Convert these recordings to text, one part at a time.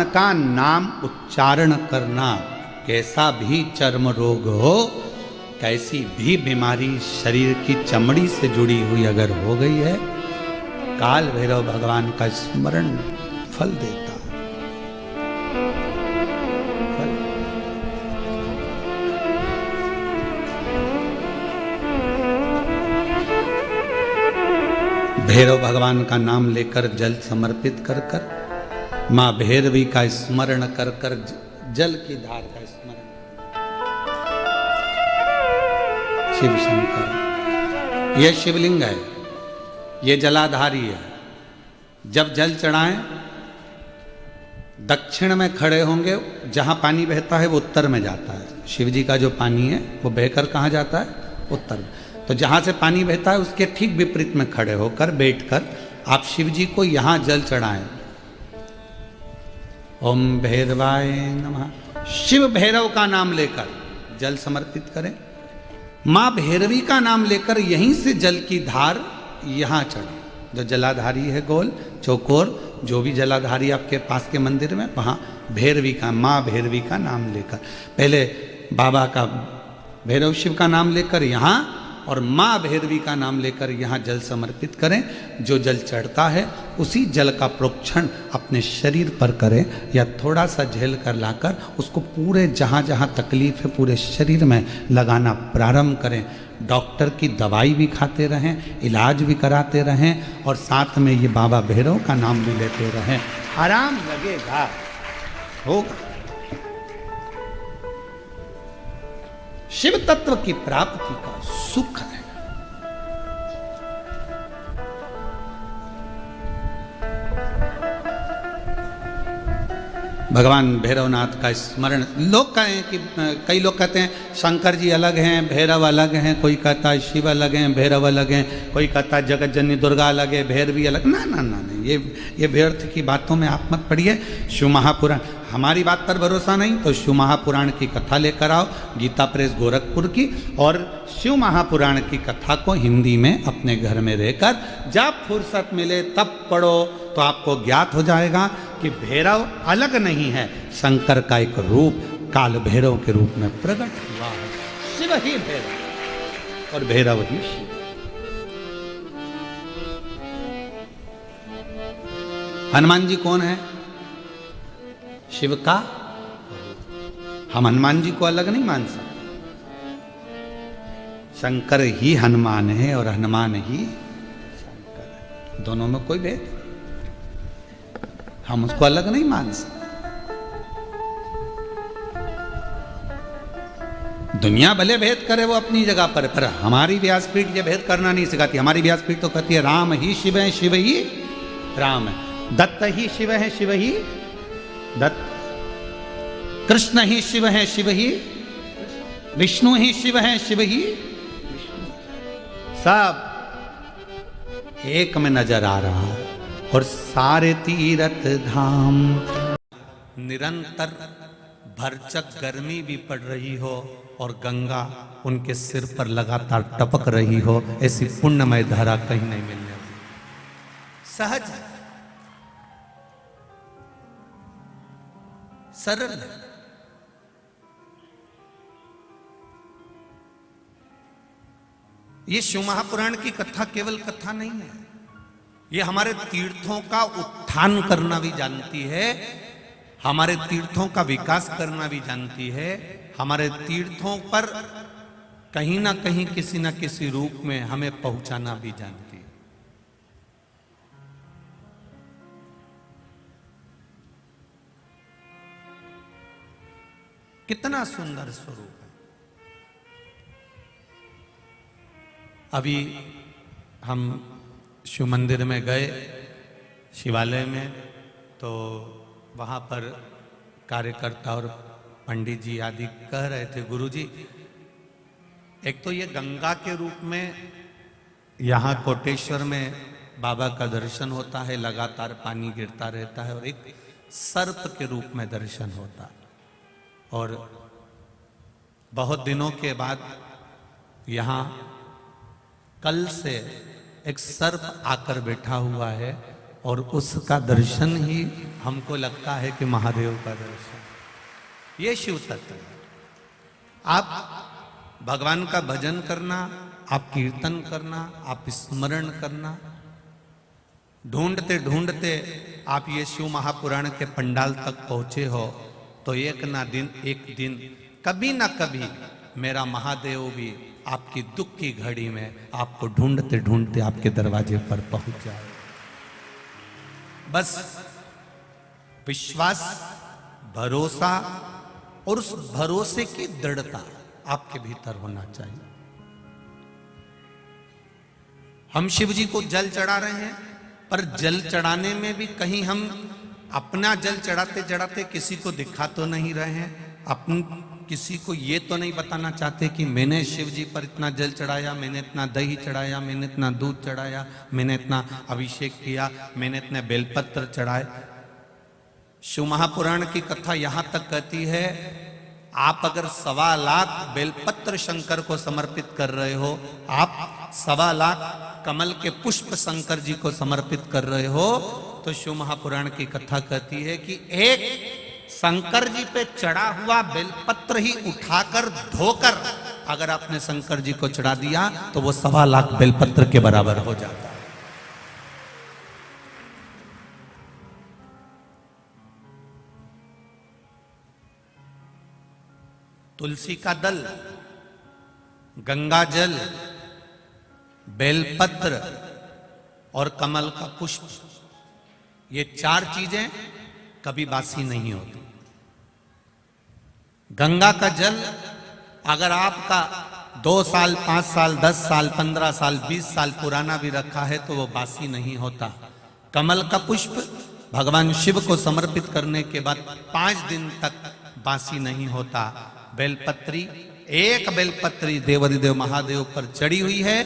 का नाम उच्चारण करना, कैसा भी चर्म रोग हो, कैसी भी बीमारी शरीर की चमड़ी से जुड़ी हुई अगर हो गई है, काल भैरव भगवान का स्मरण फल देता फल। भैरव भगवान का नाम लेकर जल समर्पित कर कर, मां भैरवी का स्मरण कर कर जल की धार का स्मरण। शिव शंकर, यह शिवलिंग है, यह जलाधारी है। जब जल चढ़ाएं, दक्षिण में खड़े होंगे, जहां पानी बहता है वो उत्तर में जाता है। शिव जी का जो पानी है वो बहकर कहां जाता है? उत्तर में। तो जहां से पानी बहता है उसके ठीक विपरीत में खड़े होकर बैठकर आप शिव जी को यहां जल चढ़ाएं। ओम भैरवाय नमः। शिव भैरव का नाम लेकर जल समर्पित करें। मां भैरवी का नाम लेकर यहीं से जल की धार यहां चढ़े। जो जलाधारी है गोल चौकोर, जो भी जलाधारी आपके पास के मंदिर में, वहां भैरवी का, मां भैरवी का नाम लेकर, पहले बाबा का भैरव शिव का नाम लेकर यहां, और मां भैरवी का नाम लेकर यहां जल समर्पित करें। जो जल चढ़ता है उसी जल का प्रोक्षण अपने शरीर पर करें, या थोड़ा सा झेल कर लाकर उसको पूरे जहां जहां तकलीफ है पूरे शरीर में लगाना प्रारंभ करें। डॉक्टर की दवाई भी खाते रहें, इलाज भी कराते रहें, और साथ में ये बाबा भैरव का नाम भी लेते रहें। आराम लगेगा, होगा। शिव तत्व की प्राप्ति का सुख है। भगवान भैरवनाथ का स्मरण। लोग कहें कि कई लोग कहते हैं शंकर जी अलग हैं, भैरव अलग हैं, कोई कहता है शिव अलग हैं, भैरव अलग हैं, कोई कहता है जगत जननी दुर्गा अलग है, भैरवी अलग। ना ना ना नहीं, ये व्यर्थ की बातों में आप मत पड़िए। शिव महापुराण, हमारी बात पर भरोसा नहीं तो शिव महापुराण की कथा लेकर आओ, गीता प्रेस गोरखपुर की, और शिव महापुराण की कथा को हिंदी में अपने घर में रहकर जब फुर्सत मिले तब पढ़ो, तो आपको ज्ञात हो जाएगा कि भैरव अलग नहीं है, शंकर का एक रूप काल भैरव के रूप में प्रकट हुआ है। शिव ही भैरव और भैरव ही शिव। हनुमान जी कौन है? शिव का। हम हनुमान जी को अलग नहीं मान सकते। शंकर ही हनुमान है और हनुमान ही शंकर है, दोनों में कोई भेद, हम उसको अलग नहीं मान सकते। दुनिया भले भेद करे वो अपनी जगह पर हमारी व्यासपीठ ये भेद करना नहीं सिखाती। हमारी व्यासपीठ तो कहती है राम ही शिव है, शिव ही राम है, दत्त ही शिव है, शिव ही दत्त, कृष्ण ही शिव है, शिव ही विष्णु ही शिव है, शिव ही विष्णु, सब एक में नजर आ रहा है। और सारे तीर्थ धाम, निरंतर भरचक गर्मी भी पड़ रही हो और गंगा उनके सिर पर लगातार टपक रही हो, ऐसी पुण्यमय धारा कहीं नहीं मिलने वाली। सहज है, सरल है। ये शिव महापुराण की कथा केवल कथा नहीं है, ये हमारे तीर्थों का उत्थान करना भी जानती है, हमारे तीर्थों का विकास करना भी जानती है, हमारे तीर्थों पर कहीं ना कहीं किसी ना किसी रूप में हमें पहुंचाना भी जानती है। कितना सुंदर स्वरूप है। अभी हम शिव मंदिर में गए, शिवालय में, तो वहाँ पर कार्यकर्ता और पंडित जी आदि कह रहे थे, गुरु जी एक तो ये गंगा के रूप में यहाँ कोटेश्वर में बाबा का दर्शन होता है, लगातार पानी गिरता रहता है, और एक सर्प के रूप में दर्शन होता है। और बहुत दिनों के बाद यहाँ कल से एक सर्प आकर बैठा हुआ है और उसका दर्शन ही हमको लगता है कि महादेव का दर्शन। ये शिव तत्व है। आप भगवान का भजन करना, आप कीर्तन करना, आप स्मरण करना, ढूंढते ढूंढते आप ये शिव महापुराण के पंडाल तक पहुंचे हो तो एक दिन कभी ना कभी मेरा महादेव भी आपकी दुख की घड़ी में आपको ढूंढते ढूंढते आपके दरवाजे पर पहुंच जाए। बस विश्वास, भरोसा और उस भरोसे की दृढ़ता आपके भीतर होना चाहिए। हम शिव जी को जल चढ़ा रहे हैं, पर जल चढ़ाने में भी कहीं हम अपना जल चढ़ाते चढ़ाते किसी को दिखा तो नहीं रहे हैं, अपन किसी को ये तो नहीं बताना चाहते कि मैंने शिव जी पर इतना जल चढ़ाया, मैंने इतना दही चढ़ाया, मैंने इतना दूध चढ़ाया, मैंने इतना अभिषेक किया, मैंने इतने बेलपत्र चढ़ाए। शिव महापुराण की कथा यहां तक कहती है, आप अगर 1.25 लाख बेलपत्र शंकर को समर्पित कर रहे हो, आप 1.25 लाख कमल के पुष्प शंकर जी को समर्पित कर रहे हो, तो शिव महापुराण की कथा कहती है कि एक शंकर जी पे चढ़ा हुआ बेलपत्र ही उठाकर धोकर अगर आपने शंकर जी को चढ़ा दिया तो वो 1.25 लाख बेलपत्र के बराबर हो जाता है। तुलसी का दल, गंगा जल, बेलपत्र और कमल का पुष्प, ये 4 चीजें कभी बासी नहीं होती। गंगा का जल अगर आपका 2 साल, 5 साल, 10 साल, 15 साल, 20 साल पुराना भी रखा है तो वो बासी नहीं होता। कमल का पुष्प भगवान शिव को समर्पित करने के बाद 5 दिन तक बासी नहीं होता। बेलपत्री, एक बेलपत्री देवाधिदेव महादेव पर चढ़ी हुई है,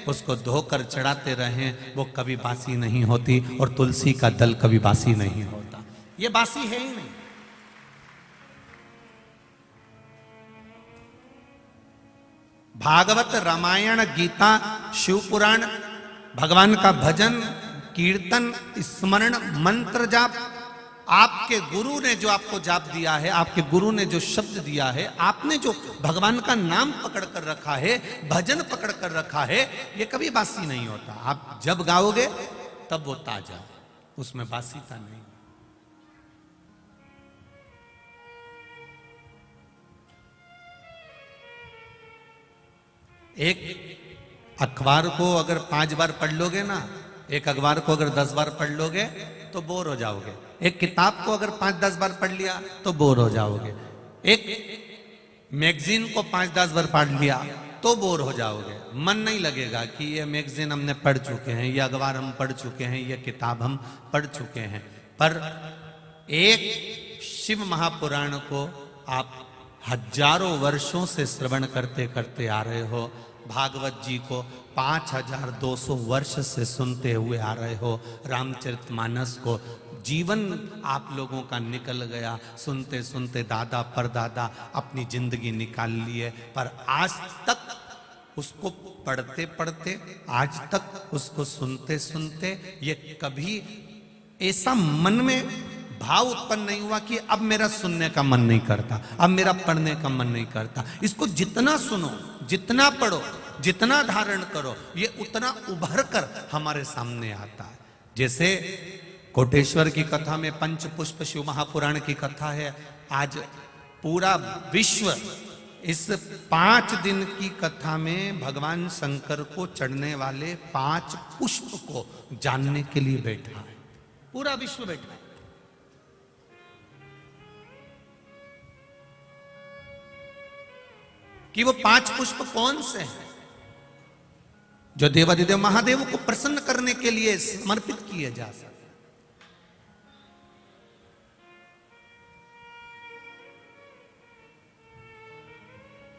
उसको धोकर चढ़ाते रहें, वो कभी बासी नहीं होती। और तुलसी का दल कभी बासी नहीं होता, ये बासी है ही नहीं। भागवत, रामायण, गीता, शिव पुराण, भगवान का भजन, कीर्तन, स्मरण, मंत्र जाप, आपके गुरु ने जो आपको जाप दिया है, आपके गुरु ने जो शब्द दिया है, आपने जो भगवान का नाम पकड़ कर रखा है, भजन पकड़ कर रखा है, ये कभी बासी नहीं होता। आप जब गाओगे तब वो ताजा, उसमें बासीता नहीं। एक अखबार को अगर 5 बार पढ़ लोगे ना, एक अखबार को अगर 10 बार पढ़ लोगे तो बोर हो जाओगे। एक किताब को अगर 5-10 बार पढ़ लिया तो बोर हो जाओगे। एक मैगजीन को 5-10 बार पढ़ लिया तो बोर हो जाओगे। मन नहीं लगेगा कि ये मैगजीन हमने पढ़ चुके हैं, ये अखबार हम पढ़ चुके हैं, ये किताब हम पढ़ चुके हैं। पर एक शिव महापुराण को आप हजारों वर्षों से श्रवण करते करते आ रहे हो, भागवत जी को 5200 वर्ष से सुनते हुए आ रहे हो, रामचरितमानस को जीवन आप लोगों का निकल गया, सुनते सुनते दादा परदादा अपनी जिंदगी निकाल लिए, पर आज तक उसको पढ़ते पढ़ते, आज तक उसको सुनते सुनते ये कभी ऐसा मन में भाव उत्पन्न नहीं हुआ कि अब मेरा सुनने का मन नहीं करता, अब मेरा पढ़ने का मन नहीं करता। इसको जितना सुनो, जितना पढ़ो, जितना धारण करो, ये उतना उभर कर हमारे सामने आता है। जैसे कोटेश्वर की कथा में पंचपुष्प शिव महापुराण की कथा है। आज पूरा विश्व इस 5 दिन की कथा में भगवान शंकर को चढ़ने वाले 5 पुष्प को जानने के लिए बैठा है, पूरा विश्व बैठा है। कि वो 5 पुष्प कौन से हैं जो देवाधिदेव महादेव को प्रसन्न करने के लिए समर्पित किए जा सकते।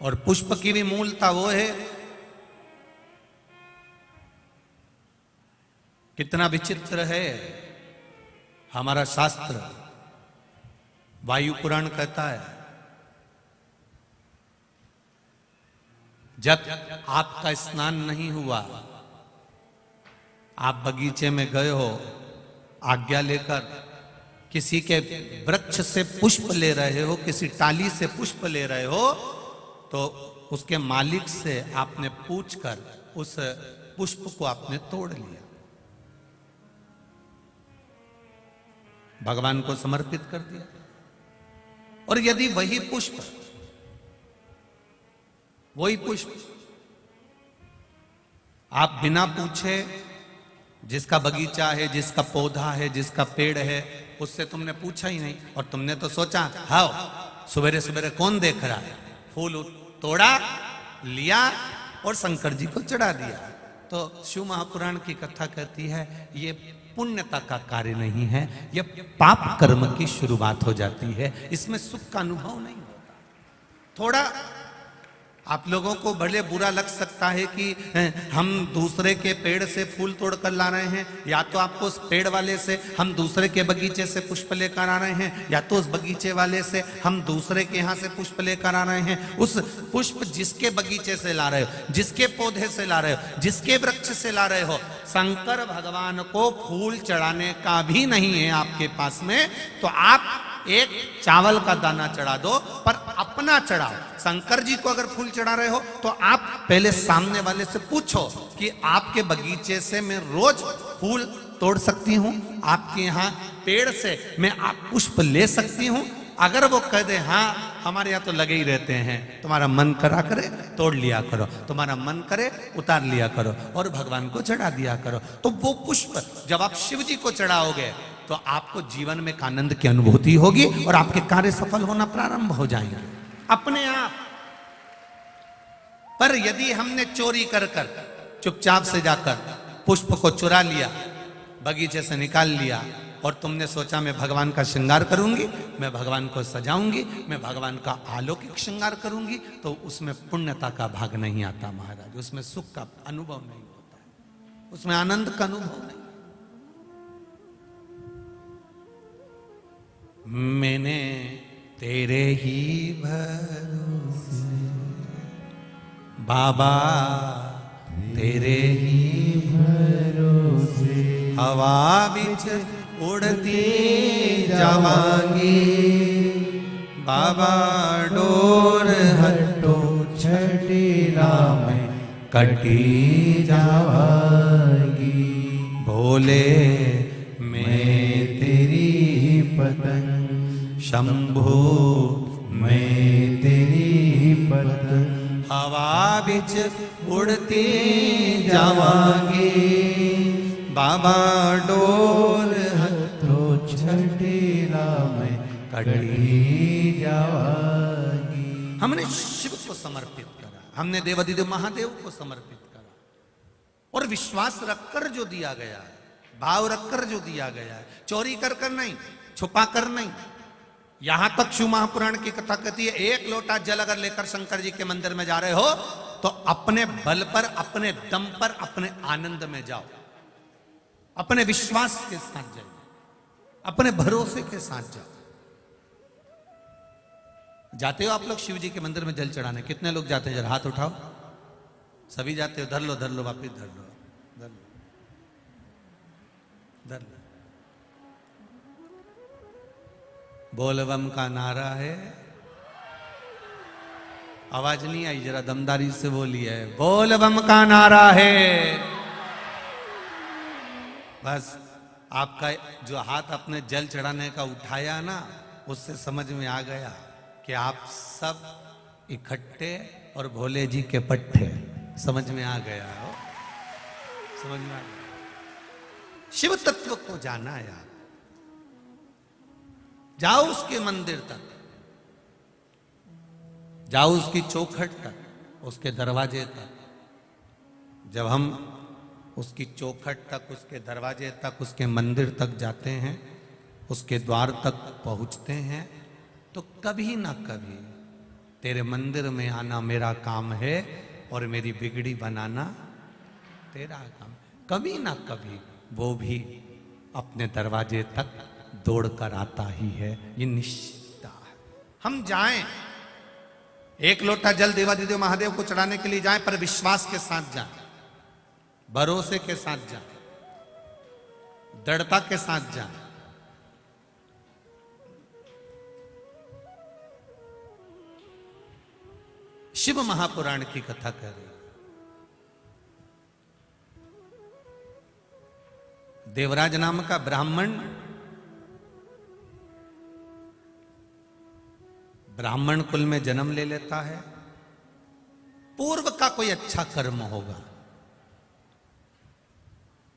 और पुष्प की भी मूलता वो है, कितना विचित्र है हमारा शास्त्र। वायु पुराण कहता है, जब आपका स्नान नहीं हुआ, आप बगीचे में गए हो आज्ञा लेकर किसी के वृक्ष से पुष्प ले रहे हो, किसी टाली से पुष्प ले रहे हो, तो उसके मालिक से आपने पूछकर उस पुष्प को आपने तोड़ लिया, भगवान को समर्पित कर दिया। और यदि वही पुष्प आप बिना पूछे, जिसका बगीचा है, जिसका पौधा है, जिसका पेड़ है, उससे तुमने पूछा ही नहीं, और तुमने तो सोचा हाँ सवेरे सवेरे कौन देख रहा है, फूल तोड़ा लिया और शंकर जी को चढ़ा दिया। तो शिव महापुराण की कथा कहती है ये पुण्यता का कार्य नहीं है, यह पाप कर्म की शुरुआत हो जाती है, इसमें सुख का अनुभव नहीं होता। थोड़ा आप लोगों को भले बुरा लग सकता है कि हम दूसरे के पेड़ से फूल तोड़ कर ला रहे हैं, या तो आपको उस पेड़ वाले से हम दूसरे के बगीचे से पुष्प लेकर आ रहे हैं, या तो उस बगीचे वाले से हम दूसरे के यहाँ से पुष्प लेकर आ रहे हैं। उस पुष्प जिसके बगीचे से ला रहे हो, जिसके पौधे से ला रहे हो, जिसके वृक्ष से ला रहे हो, शंकर भगवान को फूल चढ़ाने का भी नहीं है आपके पास में, तो आप एक चावल का दाना चढ़ा दो, पर अपना चढ़ाओ। शंकर जी को अगर फूल चढ़ा रहे हो तो आप पहले सामने वाले से पूछो कि आपके बगीचे से मैं रोज फूल तोड़ सकती हूँ, आपके यहाँ पेड़ से मैं आप पुष्प ले सकती हूँ। अगर वो कह दे हाँ हमारे यहाँ तो लगे ही रहते हैं, तुम्हारा मन करा करे तोड़ लिया करो, तुम्हारा मन करे उतार लिया करो और भगवान को चढ़ा दिया करो, तो वो पुष्प जब आप शिव जी को चढ़ाओगे तो आपको जीवन में एक आनंद की अनुभूति होगी और आपके कार्य सफल होना प्रारंभ हो जाएंगे अपने आप। पर यदि हमने चोरी कर कर चुपचाप से जाकर पुष्प को चुरा लिया, बगीचे से निकाल लिया, और तुमने सोचा मैं भगवान का श्रृंगार करूंगी, मैं भगवान को सजाऊंगी, मैं भगवान का अलौकिक श्रृंगार करूंगी, तो उसमें पुण्यता का भाग नहीं आता महाराज, उसमें सुख का अनुभव नहीं होता, उसमें आनंद का अनुभव नहीं। मैंने तेरे ही भरोसे बाबा, तेरे ही भरोसे हवा बिच उड़ती जावांगी, बाबा डोर हटो छठीला में कटी जावांगी, भोले मैं तेरी पतंग, शंभो मैं तेरी पतंग, हवा बिच उड़ती जावांगी, बाबा डोर हथो छठीला में कटी जावांगी। हमने शिव को समर्पित करा, हमने देवाधिदेव महादेव को समर्पित करा, और विश्वास रखकर जो दिया गया है, भाव रखकर जो दिया गया है, चोरी कर कर नहीं, छुपा कर नहीं। यहां तक शिव महापुराण की कथा कहती है एक लोटा जल अगर लेकर शंकर जी के मंदिर में जा रहे हो तो अपने बल पर, अपने दम पर, अपने आनंद में जाओ, अपने विश्वास के साथ जाओ, अपने भरोसे के साथ जाओ। जाते हो आप लोग शिव जी के मंदिर में जल चढ़ाने? कितने लोग जाते हैं? जरा हाथ उठाओ। सभी जाते हो? धर लो धर लो, वापिस धर लो, धर लो, धर लो। बोल बम का नारा है, आवाज नहीं आई, जरा दमदारी से बोलिए, बोल बम का नारा है। बस आपका जो हाथ अपने जल चढ़ाने का उठाया ना, उससे समझ में आ गया कि आप सब इकट्ठे और भोले जी के पट्टे। समझ में आ गया हो, समझ में आ गया। शिव तत्व को जाना यार, जाओ उसके मंदिर तक, जाओ उसकी चौखट तक, उसके दरवाजे तक। जब हम उसकी चौखट तक, उसके दरवाजे तक, उसके मंदिर तक जाते हैं, उसके द्वार तक पहुंचते हैं, तो कभी ना कभी तेरे मंदिर में आना मेरा काम है और मेरी बिगड़ी बनाना तेरा काम। कभी ना कभी वो भी अपने दरवाजे तक दौड़ कर आता ही है, ये निश्चित है। हम जाएं, एक लोटा जल देवाधिदेव महादेव को चढ़ाने के लिए जाएं, पर विश्वास के साथ जाएं, भरोसे के साथ जाएं, दृढ़ता के साथ जाएं। शिव महापुराण की कथा कह रही। देवराज नाम का ब्राह्मण कुल में जन्म ले लेता है। पूर्व का कोई अच्छा कर्म होगा,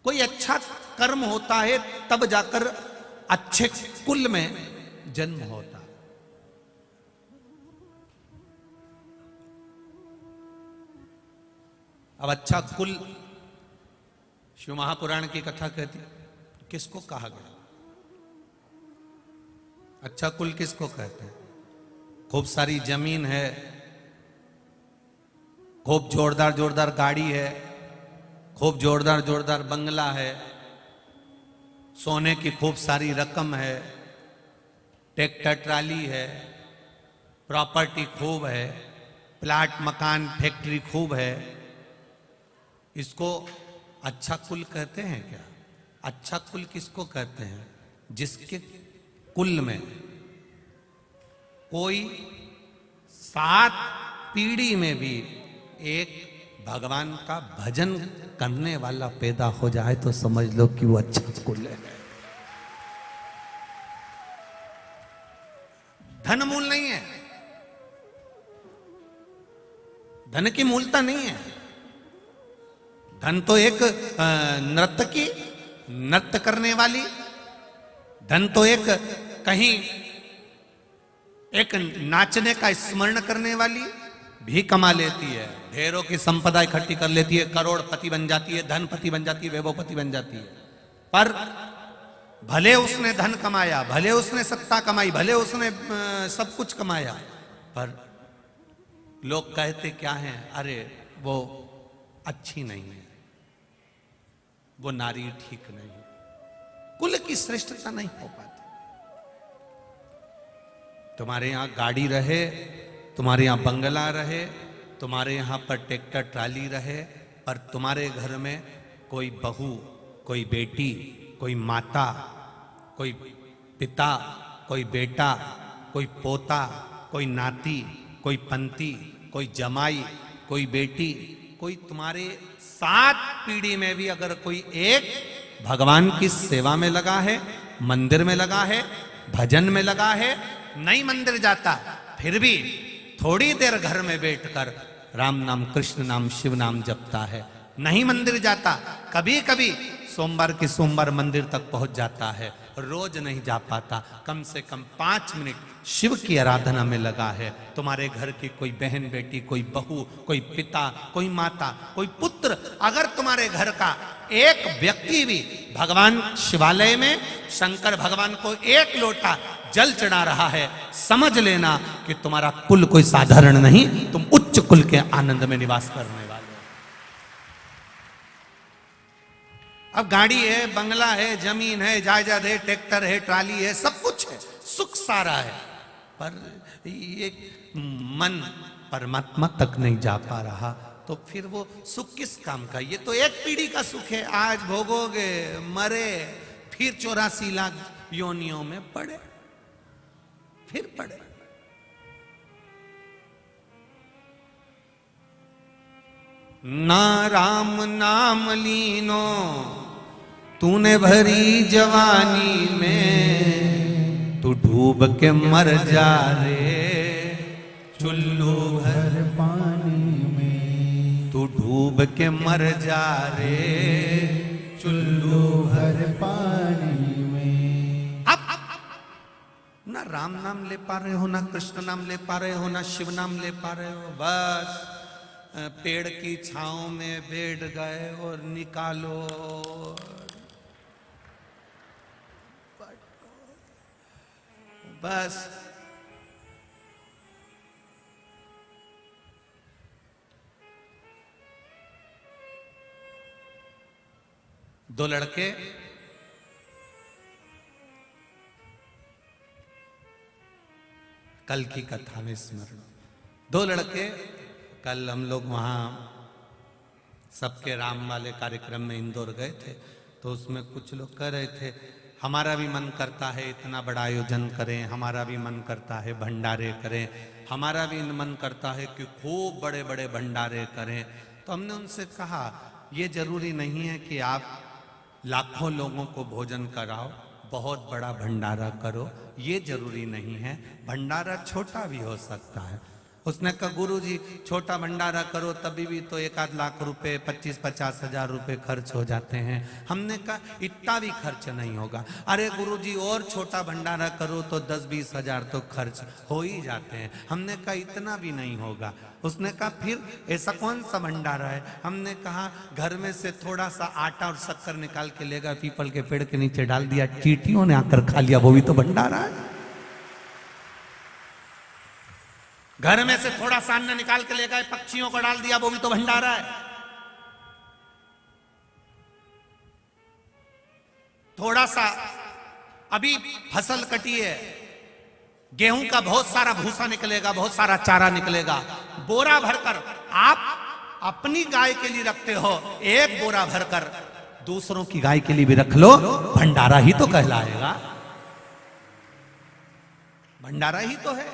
कोई अच्छा कर्म होता है तब जाकर अच्छे कुल में जन्म होता है। अब अच्छा कुल शिव महापुराण की कथा कहती, किसको कहा गया? अच्छा कुल किसको कहते हैं? खूब सारी जमीन है, खूब जोरदार जोरदार गाड़ी है, खूब जोरदार जोरदार बंगला है, सोने की खूब सारी रकम है, ट्रैक्टर ट्राली है, प्रॉपर्टी खूब है, प्लाट मकान फैक्ट्री खूब है। इसको अच्छा कुल कहते हैं क्या? अच्छा कुल किसको कहते हैं? जिसके कुल में कोई 7 पीढ़ी में भी एक भगवान का भजन करने वाला पैदा हो जाए तो समझ लो कि वो अच्छा कुल है। धन मूल नहीं है, धन की मूलता नहीं है। धन तो एक नर्तकी, नृत्य करने वाली, धन तो एक कहीं एक नाचने का स्मरण करने वाली भी कमा लेती है, ढेरों की संपदा इकट्ठी कर लेती है, करोड़पति बन जाती है, धनपति बन जाती है, वैभवपति बन जाती है। पर भले उसने धन कमाया, भले उसने सत्ता कमाई, भले उसने सब कुछ कमाया, पर लोग कहते क्या हैं? अरे वो अच्छी नहीं है, वो नारी ठीक नहीं, कुल की श्रेष्ठता नहीं हो पाती। तुम्हारे यहां गाड़ी रहे, तुम्हारे यहां बंगला रहे, तुम्हारे यहां पर ट्रैक्टर ट्राली रहे, पर तुम्हारे घर में कोई बहू, कोई बेटी, कोई माता, कोई पिता, कोई बेटा, कोई पोता, कोई नाती, कोई पंती, कोई जमाई, कोई बेटी, कोई तुम्हारे 7 पीढ़ी में भी अगर कोई एक भगवान की सेवा में लगा है, मंदिर में लगा है, भजन में लगा है, नहीं मंदिर जाता फिर भी थोड़ी देर घर में बैठकर राम नाम, कृष्ण नाम, शिव नाम जपता है, नहीं मंदिर जाता, कभी कभी सोमवार के सोमवार मंदिर तक पहुंच जाता है, रोज नहीं जा पाता, कम से कम 5 मिनट शिव की आराधना में लगा है। तुम्हारे घर की कोई बहन बेटी, कोई बहू, कोई पिता, कोई माता, कोई पुत्र, अगर तुम्हारे घर का एक व्यक्ति भी भगवान शिवालय में शंकर भगवान को 1 लोटा जल चढ़ा रहा है, समझ लेना कि तुम्हारा कुल कोई साधारण नहीं, तुम उच्च कुल के आनंद में निवास करने वाले हो। अब गाड़ी है, बंगला है, जमीन है, जायदाद है, ट्रैक्टर है, ट्राली है, सब कुछ है, सुख सारा है, पर ये मन परमात्मा तक नहीं जा पा रहा, तो फिर वो सुख किस काम का? ये तो एक पीढ़ी का सुख है, आज भोगोगे, मरे, फिर 84 लाख योनियों में पड़े, फिर पड़े। ना राम नाम लीनो तूने भरी जवानी में, तू डूब के मर जा रे चुल्लू भर पानी में, तू डूब के मर जा रे चुल्लू भर पानी में। अब ना राम नाम ले पा रहे हो, ना कृष्ण नाम ले पा रहे हो, ना शिव नाम ले पा रहे हो, बस पेड़ की छांव में बैठ गए और निकालो, बस दो लड़के कल की कथा में स्मरण, 2 लड़के कल हम लोग वहां सबके राम वाले कार्यक्रम में इंदौर गए थे, तो उसमें कुछ लोग कह रहे थे हमारा भी मन करता है इतना बड़ा आयोजन करें, हमारा भी मन करता है भंडारे करें, हमारा भी मन करता है कि खूब बड़े बड़े भंडारे करें। तो हमने उनसे कहा ये जरूरी नहीं है कि आप लाखों लोगों को भोजन कराओ, बहुत बड़ा भंडारा करो, ये जरूरी नहीं है, भंडारा छोटा भी हो सकता है। उसने कहा गुरुजी छोटा भंडारा करो तभी भी तो 1-8 लाख रुपए 25-50 हजार रुपए खर्च हो जाते हैं। हमने कहा इतना भी खर्च नहीं होगा। अरे गुरुजी और छोटा भंडारा करो तो 10-20 हजार तो खर्च हो ही जाते हैं। हमने कहा इतना भी नहीं होगा। उसने कहा फिर ऐसा कौन सा भंडारा है? हमने कहा घर में से थोड़ा सा आटा और शक्कर निकाल के लेगा, पीपल के पेड़ के नीचे डाल दिया, चींटियों ने आकर खा लिया, वो भी तो भंडारा है। घर में से थोड़ा सा अन्न निकाल के ले गए, पक्षियों को डाल दिया, वो भी तो भंडारा है। थोड़ा सा अभी फसल कटी है, गेहूं का बहुत सारा भूसा निकलेगा, बहुत सारा चारा निकलेगा, बोरा भरकर आप अपनी गाय के लिए रखते हो, एक बोरा भरकर दूसरों की गाय के लिए भी रख लो, भंडारा ही तो कहलाएगा, भंडारा ही तो है।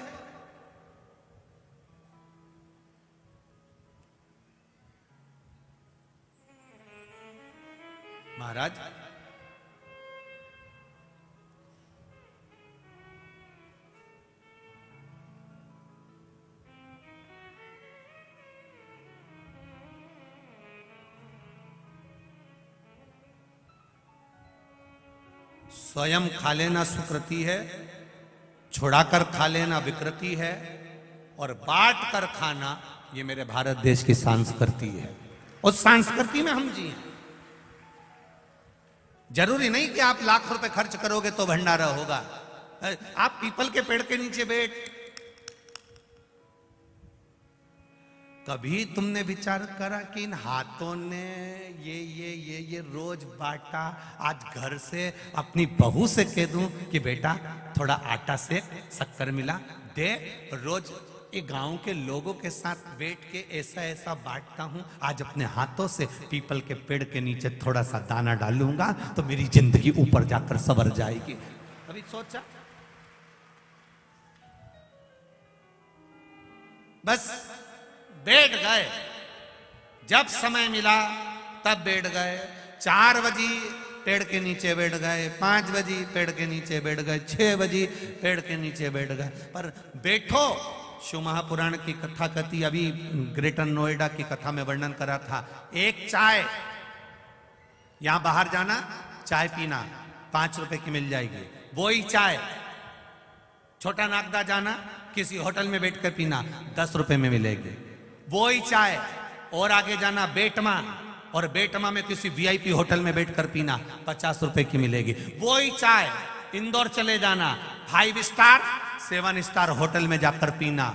महाराज स्वयं खा लेना सुकृति है, छुड़ाकर खा लेना विकृति है, और बांट कर खाना ये मेरे भारत देश की संस्कृति है। उस संस्कृति में हम जिए। जरूरी नहीं कि आप लाख रुपए खर्च करोगे तो भंडारा होगा। आप पीपल के पेड़ के नीचे बैठ, कभी तुमने विचार करा कि इन हाथों ने ये रोज बांटा, आज घर से अपनी बहू से कह दूं कि बेटा थोड़ा आटा से शक्कर मिला दे, रोज ये गांव के लोगों के साथ बैठ के ऐसा ऐसा बांटता हूं, आज अपने हाथों से पीपल के पेड़ के नीचे थोड़ा सा दाना डालूंगा तो मेरी जिंदगी ऊपर जाकर संवर जाएगी। कभी सोचा? बस बैठ गए, जब समय मिला तब बैठ गए। 4 बजे पेड़ के नीचे बैठ गए, 5 बजे पेड़ के नीचे बैठ गए, 6 बजे पेड़ के नीचे बैठ गए। पर बैठो, शिव महापुराण की कथा कहती, अभी ग्रेटर नोएडा की कथा में वर्णन करा था, एक चाय, यहां बाहर जाना चाय पीना 5 रुपए की मिल जाएगी, वही चाय छोटा नागदा जाना किसी होटल में बैठकर पीना 10 रुपए में मिलेगी, वही चाय और आगे जाना बेटमा, और बेटमा में किसी वीआईपी होटल में बैठकर पीना 50 रुपए की मिलेगी। वही चाय इंदौर चले जाना 5 स्टार 7 स्टार होटल में जाकर पीना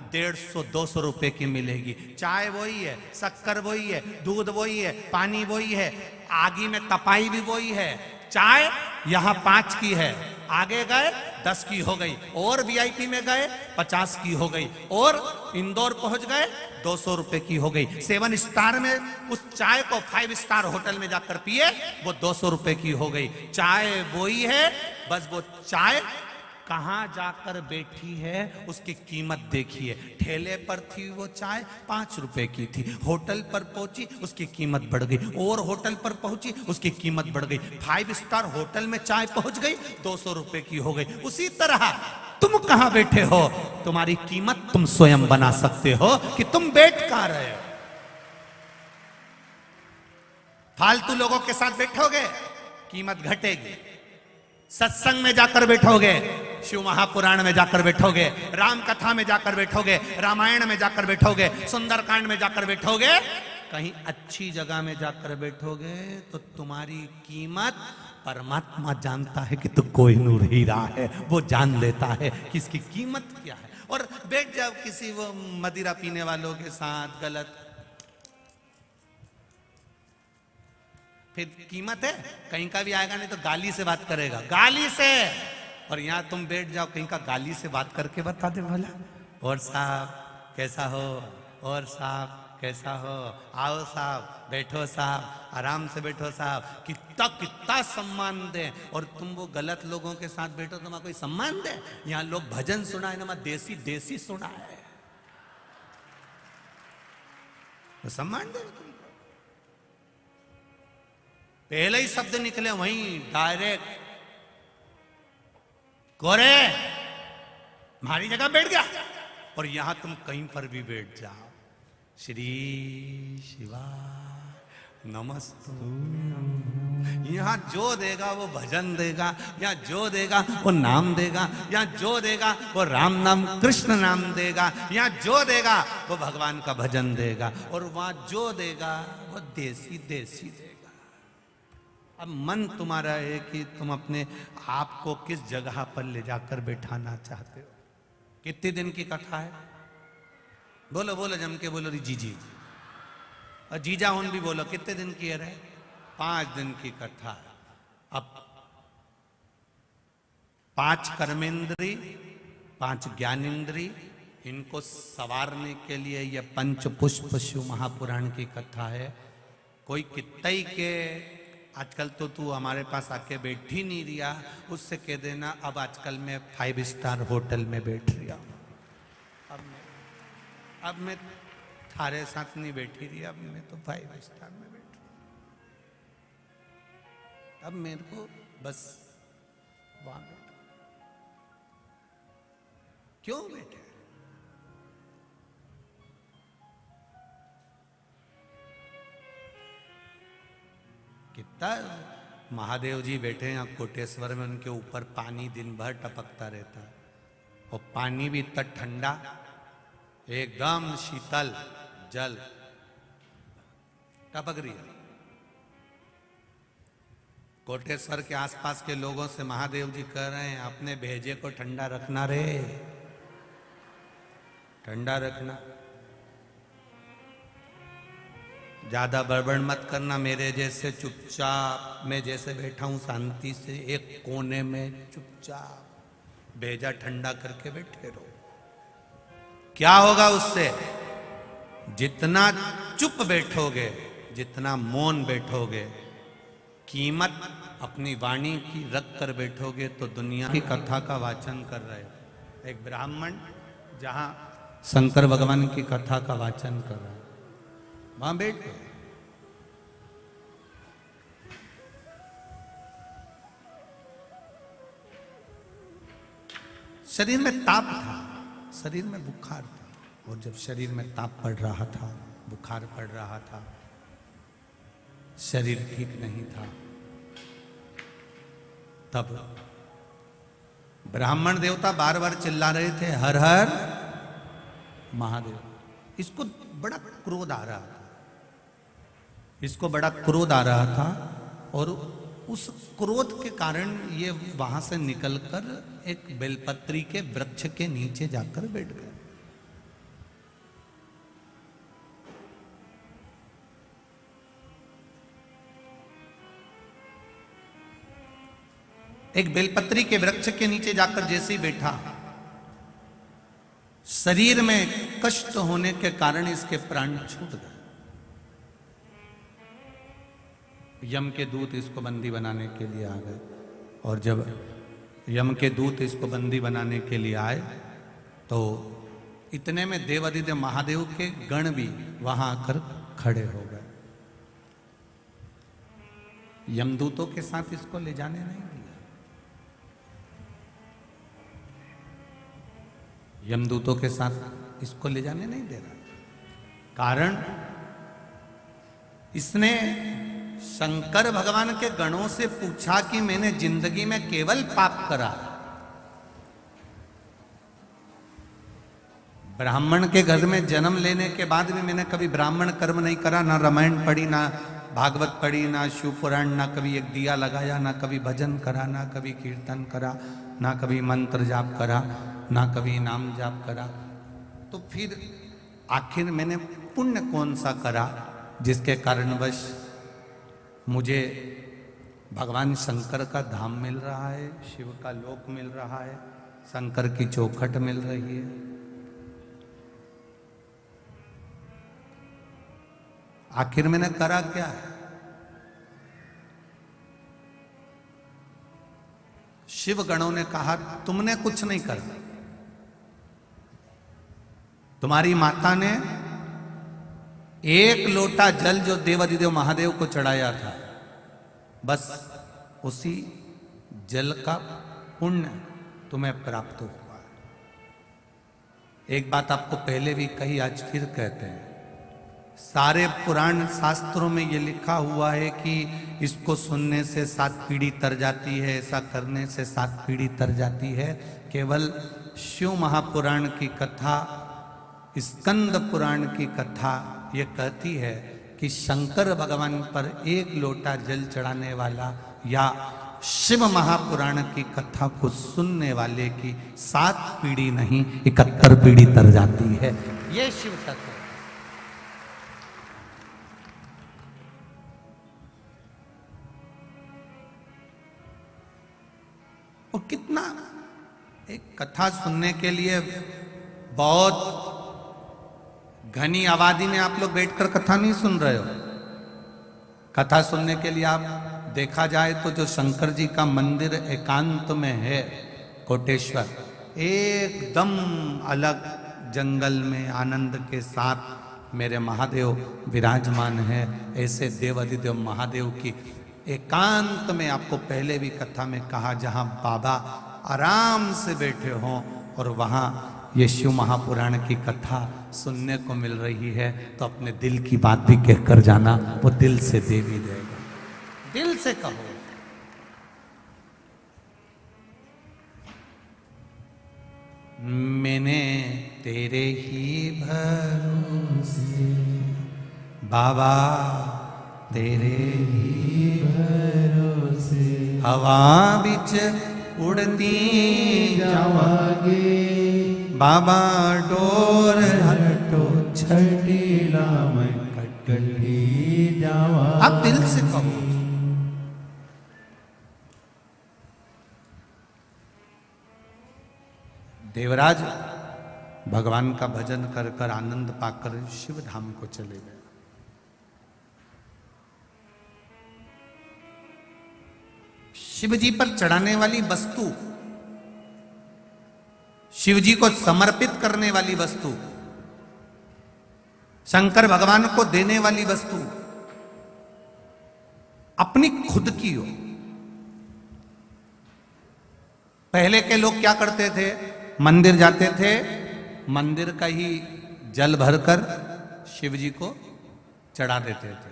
150-200 रुपए की मिलेगी। चाय वही है, शक्कर वही है, दूध वही है, पानी वही है, आगी में तपाई भी वही है। चाय यहाँ 5 की है, आगे गए 10 की हो गई, और वीआईपी में गए 50 की हो गई, और इंदौर पहुंच गए 200 रुपए की हो गई। 7 स्टार में उस चाय को 5 स्टार होटल में जाकर पिए, वो 200 रुपए की हो गई। चाय वही है, बस वो चाय कहां जाकर बैठी है उसकी कीमत देखिए। ठेले पर थी वो चाय 5 रुपए की थी, होटल पर पहुंची उसकी कीमत बढ़ गई, और होटल पर पहुंची उसकी कीमत बढ़ गई, 5 स्टार होटल में चाय पहुंच गई 200 रुपए की हो गई। उसी तरह तुम कहां बैठे हो, तुम्हारी कीमत तुम स्वयं बना सकते हो कि तुम बैठ कहां रहे हो। फालतू लोगों के साथ बैठोगे कीमत घटेगी, सत्संग में जाकर बैठोगे, शिव महापुराण में जाकर बैठोगे, राम कथा में जाकर बैठोगे, रामायण में जाकर बैठोगे, सुंदरकांड में जाकर बैठोगे, कहीं अच्छी जगह में जाकर बैठोगे तो तुम्हारी कीमत परमात्मा जानता है कि तू कोहिनूर हीरा है, वो जान लेता है कि इसकी कीमत क्या है। और बैठ जाओ किसी वो मदिरा पीने वालों के साथ गलत, फिर कीमत है, कहीं का भी आएगा नहीं तो गाली से बात करेगा, गाली से। और यहां तुम बैठ जाओ कहीं का गाली से बात करके बता दे भला, और साहब कैसा हो, और साहब कैसा हो, आओ साहब, बैठो साहब, आराम से बैठो साहब, कितना कितना सम्मान दे। और तुम वो गलत लोगों के साथ बैठो, तुम्हारा कोई सम्मान दे? यहाँ लोग भजन सुना है ना, देसी देसी सुना है, तो सम्मान दे तुमको। पहले ही शब्द निकले वहीं डायरेक्ट, गोरे हमारी जगह बैठ गया, और यहां तुम कहीं पर भी बैठ जाओ, श्री शिवाय नमस्तु। यहां जो देगा वो भजन देगा, यहाँ जो देगा वो नाम देगा, यहाँ जो देगा वो राम नाम कृष्ण नाम देगा, यहाँ जो देगा वो भगवान का भजन देगा, और वहां जो देगा वो देसी देसी देगा। अब मन तुम्हारा है कि तुम अपने आप को किस जगह पर ले जाकर बैठाना चाहते हो। कितने दिन की कथा है? बोलो बोलो, जम के बोलो री जीजी, और जीजा उन भी बोलो, कितने दिन की है रे? 5 दिन की कथा। अब 5 कर्मेंद्री, 5 ज्ञानेंद्री, इनको सवारने के लिए यह पंच पुष्प शिव महापुराण की कथा है। कोई कितई के आजकल तो तू हमारे पास आके बैठ ही नहीं रिया, उससे कह देना अब आजकल मैं 5 स्टार होटल में बैठ रिया, अब मैं थारे साथ नहीं बैठी रही, अब मैं तो 5 स्टार में बैठ रही। अब मेरे को बस वहां बैठो। क्यों बैठे? कितना महादेव जी बैठे हैं कोटेश्वर में, उनके ऊपर पानी दिन भर टपकता रहता है, और पानी भी इतना ठंडा, एकदम शीतल जल टपक रही है। कोटेश्वर के आसपास के लोगों से महादेव जी कह रहे हैं अपने भेजे को ठंडा रखना रे, ठंडा रखना, ज्यादा बड़बड़ मत करना, मेरे जैसे चुपचाप मैं जैसे बैठा हूं शांति से एक कोने में चुपचाप भेजा ठंडा करके बैठे रहो। क्या होगा उससे? जितना चुप बैठोगे, जितना मौन बैठोगे, कीमत अपनी वाणी की रख कर बैठोगे, तो दुनिया की कथा का वाचन कर रहे हो। एक ब्राह्मण जहां शंकर भगवान की कथा का वाचन कर रहा है, वहां बैठ गए। शरीर में ताप था, शरीर में बुखार था, और जब शरीर में ताप पड़ रहा था, बुखार पड़ रहा था, शरीर ठीक नहीं था, तब ब्राह्मण देवता बार बार चिल्ला रहे थे हर हर महादेव। इसको बड़ा क्रोध आ रहा था, इसको बड़ा क्रोध आ रहा था, और उस क्रोध के कारण ये वहां से निकलकर एक बेलपत्री के वृक्ष के नीचे जाकर बैठ गए। एक बेलपत्री के वृक्ष के नीचे जाकर जैसे ही बैठा, शरीर में कष्ट होने के कारण इसके प्राण छूट गए। यम के दूत इसको बंदी बनाने के लिए आ गए, और जब यम के दूत इसको बंदी बनाने के लिए आए, तो इतने में देवादिदेव महादेव के गण भी वहां आकर खड़े हो गए। यमदूतों के साथ इसको ले जाने नहीं दिया। यमदूतों के साथ इसको ले जाने नहीं दे रहा, कारण इसने शंकर भगवान के गणों से पूछा कि मैंने जिंदगी में केवल पाप करा, ब्राह्मण के घर में जन्म लेने के बाद भी मैंने कभी ब्राह्मण कर्म नहीं करा, ना रामायण पढ़ी, ना भागवत पढ़ी, ना शिव पुराण, ना कभी एक दिया लगाया, ना कभी भजन करा, ना कभी कीर्तन करा, ना कभी मंत्र जाप करा, ना कभी नाम जाप करा। तो फिर आखिर मैंने पुण्य कौन सा करा जिसके कारणवश मुझे भगवान शंकर का धाम मिल रहा है, शिव का लोक मिल रहा है, शंकर की चौखट मिल रही है। आखिर मैंने करा क्या है? शिव गणों ने कहा तुमने कुछ नहीं करा, तुम्हारी माता ने एक लोटा जल जो देवाधिदेव महादेव को चढ़ाया था, बस उसी जल का पुण्य तुम्हें प्राप्त हुआ। एक बात आपको पहले भी कही, आज फिर कहते हैं, सारे पुराण शास्त्रों में ये लिखा हुआ है कि इसको सुनने से 7 पीढ़ी तर जाती है, ऐसा करने से 7 पीढ़ी तर जाती है। केवल शिव महापुराण की कथा, स्कंद पुराण की कथा ये कहती है कि शंकर भगवान पर एक लोटा जल चढ़ाने वाला या शिव महापुराण की कथा को सुनने वाले की 7 पीढ़ी नहीं 71 पीढ़ी तर जाती है। ये शिव तत्व। और कितना एक कथा सुनने के लिए बहुत घनी आबादी में आप लोग बैठकर कथा नहीं सुन रहे हो। कथा सुनने के लिए आप देखा जाए तो जो शंकर जी का मंदिर एकांत में है कोटेश्वर, एकदम अलग जंगल में आनंद के साथ मेरे महादेव विराजमान है। ऐसे देवाधिदेव महादेव की एकांत में आपको पहले भी कथा में कहा, जहां बाबा आराम से बैठे हों और वहां ये शिव महापुराण की कथा सुनने को मिल रही है, तो अपने दिल की बात भी कहकर जाना, वो दिल से दे भी देगा। दिल से कहो। मैंने तेरे ही भरोसे बाबा, तेरे ही भरोसे हवा बिच उड़ती जावागे, बाबा डोर हटो छठीला मैं कटकटी जावा। अब दिल से कहो। देवराज भगवान का भजन कर कर आनंद पाकर शिव धाम को चले गए। शिव जी पर चढ़ाने वाली वस्तु, शिव जी को समर्पित करने वाली वस्तु, शंकर भगवान को देने वाली वस्तु अपनी खुद की हो। पहले के लोग क्या करते थे? मंदिर जाते थे, मंदिर का ही जल भरकर शिव जी को चढ़ा देते थे।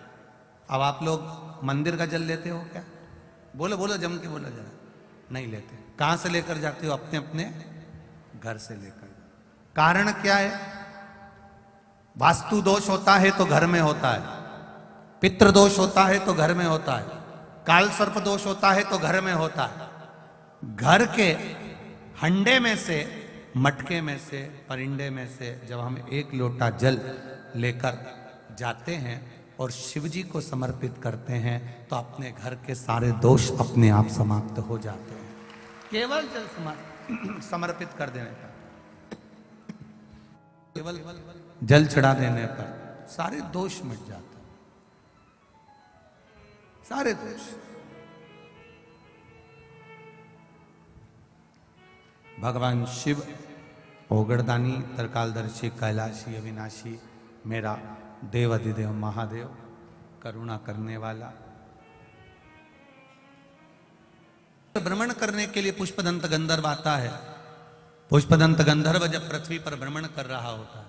अब आप लोग मंदिर का जल लेते हो क्या? बोलो बोलो, जम के बोलो जरा। नहीं लेते। कहां से लेकर जाते हो? अपने अपने घर से लेकर। कारण क्या है? वास्तु दोष होता है तो घर में होता है, पितृ दोष होता है तो घर में होता है, काल सर्प दोष होता है तो घर में होता है। घर के हंडे में से, मटके में से, परिंडे में से जब हम एक लोटा जल लेकर जाते हैं और शिव जी को समर्पित करते हैं, तो अपने घर के सारे दोष अपने आप समाप्त हो जाते हैं। केवल जल समर्पित कर देने पर, केवल जल चढ़ा देने पर सारे दोष मिट जाते हैं, सारे दोष। भगवान शिव ओगड़दानी, त्रिकालदर्शी, कैलाशी, अविनाशी, मेरा देवाधिदेव महादेव, करुणा करने वाला। भ्रमण करने के लिए पुष्पदंत गंधर्व आता है। पुष्पदंत गंधर्व जब पृथ्वी पर भ्रमण कर रहा होता है,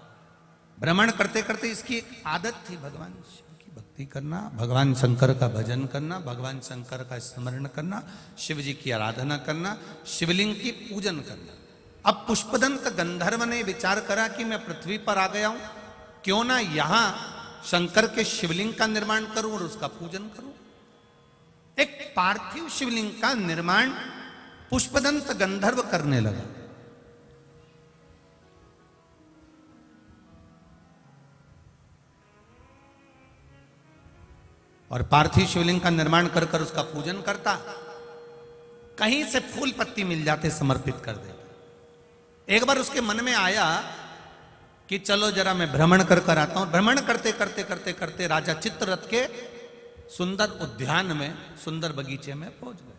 भ्रमण करते करते इसकी एक आदत थी भगवान शिव की भक्ति करना, भगवान शंकर का भजन करना, भगवान शंकर का स्मरण करना, शिव जी की आराधना करना, शिवलिंग की पूजन करना। अब पुष्पदंत गंधर्व ने विचार करा कि मैं पृथ्वी पर आ गया हूं, क्यों ना यहां शंकर के शिवलिंग का निर्माण करूं और उसका पूजन करूं। एक पार्थिव शिवलिंग का निर्माण पुष्पदंत गंधर्व करने लगा। और पार्थिव शिवलिंग का निर्माण कर कर उसका पूजन करता, कहीं से फूल पत्ती मिल जाते समर्पित कर देता। एक बार उसके मन में आया कि चलो जरा मैं भ्रमण कर कर आता हूं। भ्रमण करते करते करते करते राजा चित्ररथ के सुंदर उद्यान में, सुंदर बगीचे में पहुंच गए।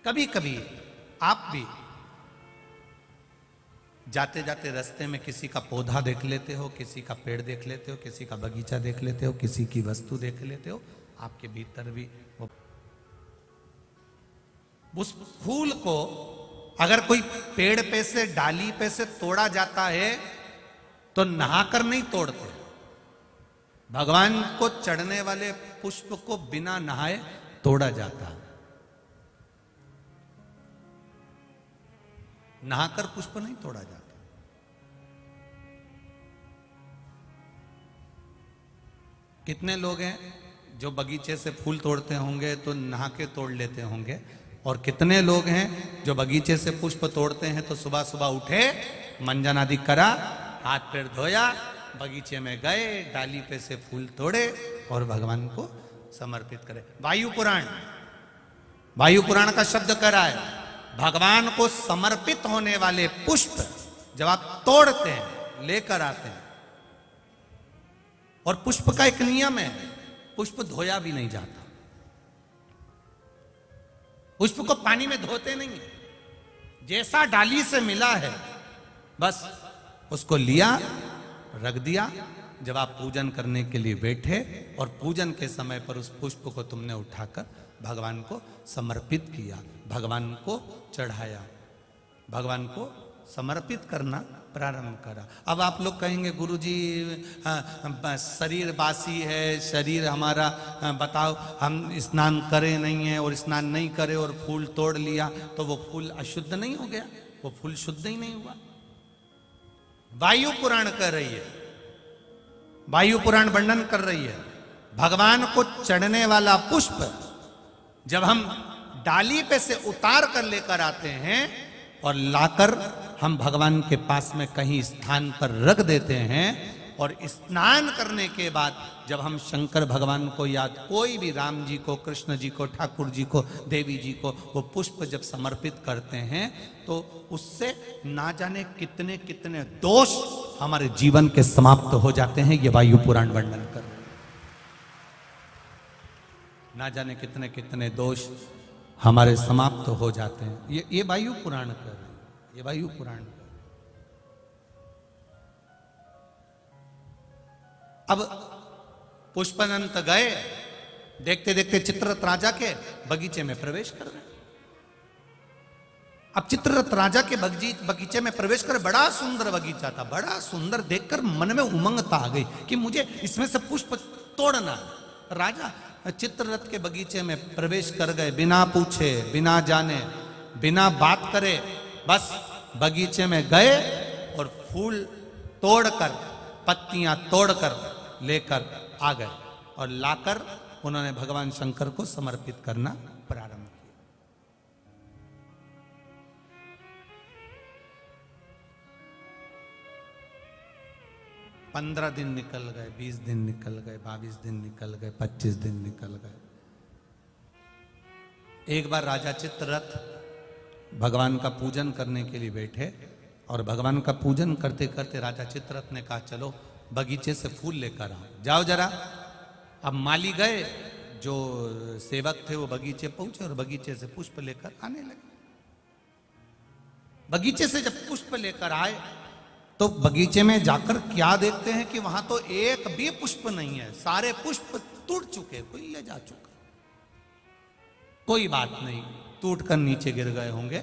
कभी कभी आप भी जाते जाते रास्ते में किसी का पौधा देख लेते हो, किसी का पेड़ देख लेते हो, किसी का बगीचा देख लेते हो, किसी की वस्तु देख लेते हो, आपके भीतर भी वो उस फूल को अगर कोई पेड़ पे से, डाली पे से तोड़ा जाता है तो नहाकर नहीं तोड़ते। भगवान को चढ़ने वाले पुष्प को बिना नहाए तोड़ा जाता है। नहाकर पुष्प नहीं तोड़ा जाता। कितने लोग हैं जो बगीचे से फूल तोड़ते होंगे तो नहा के तोड़ लेते होंगे, और कितने लोग हैं जो बगीचे से पुष्प तोड़ते हैं तो सुबह सुबह उठे, मंजन आदि करा, हाथ पैर धोया, बगीचे में गए, डाली पे से फूल तोड़े और भगवान को समर्पित करे। वायु पुराण, वायु पुराण का शब्द कह रहा है भगवान को समर्पित होने वाले पुष्प जब आप तोड़ते हैं, लेकर आते हैं, और पुष्प का एक नियम है, पुष्प धोया भी नहीं जाता। पुष्प को पानी में धोते नहीं, जैसा डाली से मिला है बस उसको लिया, रख दिया। जब आप पूजन करने के लिए बैठे और पूजन के समय पर उस पुष्प को तुमने उठाकर भगवान को समर्पित किया, भगवान को चढ़ाया, भगवान को समर्पित करना प्रारंभ करा। अब आप लोग कहेंगे गुरुजी शरीर बासी है, शरीर हमारा, बताओ हम स्नान करें नहीं है और स्नान नहीं करे और फूल तोड़ लिया तो वो फूल अशुद्ध नहीं हो गया? वो फूल शुद्ध ही नहीं हुआ। वायु पुराण कह रही है, वायु पुराण वर्णन कर रही है भगवान को चढ़ने वाला पुष्प जब हम डाली पे से उतार कर लेकर आते हैं और लाकर हम भगवान के पास में कहीं स्थान पर रख देते हैं, और स्नान करने के बाद जब हम शंकर भगवान को याद, कोई भी राम जी को, कृष्ण जी को, ठाकुर जी को, देवी जी को वो पुष्प जब समर्पित करते हैं तो उससे ना जाने कितने कितने दोष हमारे जीवन के समाप्त हो जाते हैं। ये वायु पुराण वर्णन कर रहे हैं। ना जाने कितने कितने दोष हमारे समाप्त हो जाते हैं। ये वायु पुराण कर रहे हैं, ये वायु पुराण। अब पुष्पदंत गए, देखते देखते चित्ररथ राजा के बगीचे में प्रवेश कर गए। अब चित्ररथ राजा के बगीचे में प्रवेश कर, बड़ा सुंदर बगीचा था, बड़ा सुंदर, देखकर मन में उमंगता आ गई कि मुझे इसमें से पुष्प तोड़ना है। राजा चित्ररथ के बगीचे में प्रवेश कर गए, बिना पूछे, बिना जाने, बिना बात करे, बस बगीचे में गए और फूल तोड़कर, पत्तियां तोड़कर लेकर आ गए और लाकर उन्होंने भगवान शंकर को समर्पित करना प्रारंभ किया। 15 दिन निकल गए, 20 दिन निकल गए, 22 दिन निकल गए, 25 दिन निकल गए। एक बार राजा चित्ररथ भगवान का पूजन करने के लिए बैठे, और भगवान का पूजन करते करते राजा चित्ररथ ने कहा चलो बगीचे से फूल लेकर आओ, जाओ जरा। अब माली गए, जो सेवक थे वो बगीचे पहुंचे और बगीचे से पुष्प लेकर आने लगे। बगीचे से जब पुष्प लेकर आए तो बगीचे में जाकर क्या देखते हैं कि वहां तो एक भी पुष्प नहीं है, सारे पुष्प टूट चुके, कोई ले जा चुका। कोई बात नहीं, टूट कर नीचे गिर गए होंगे।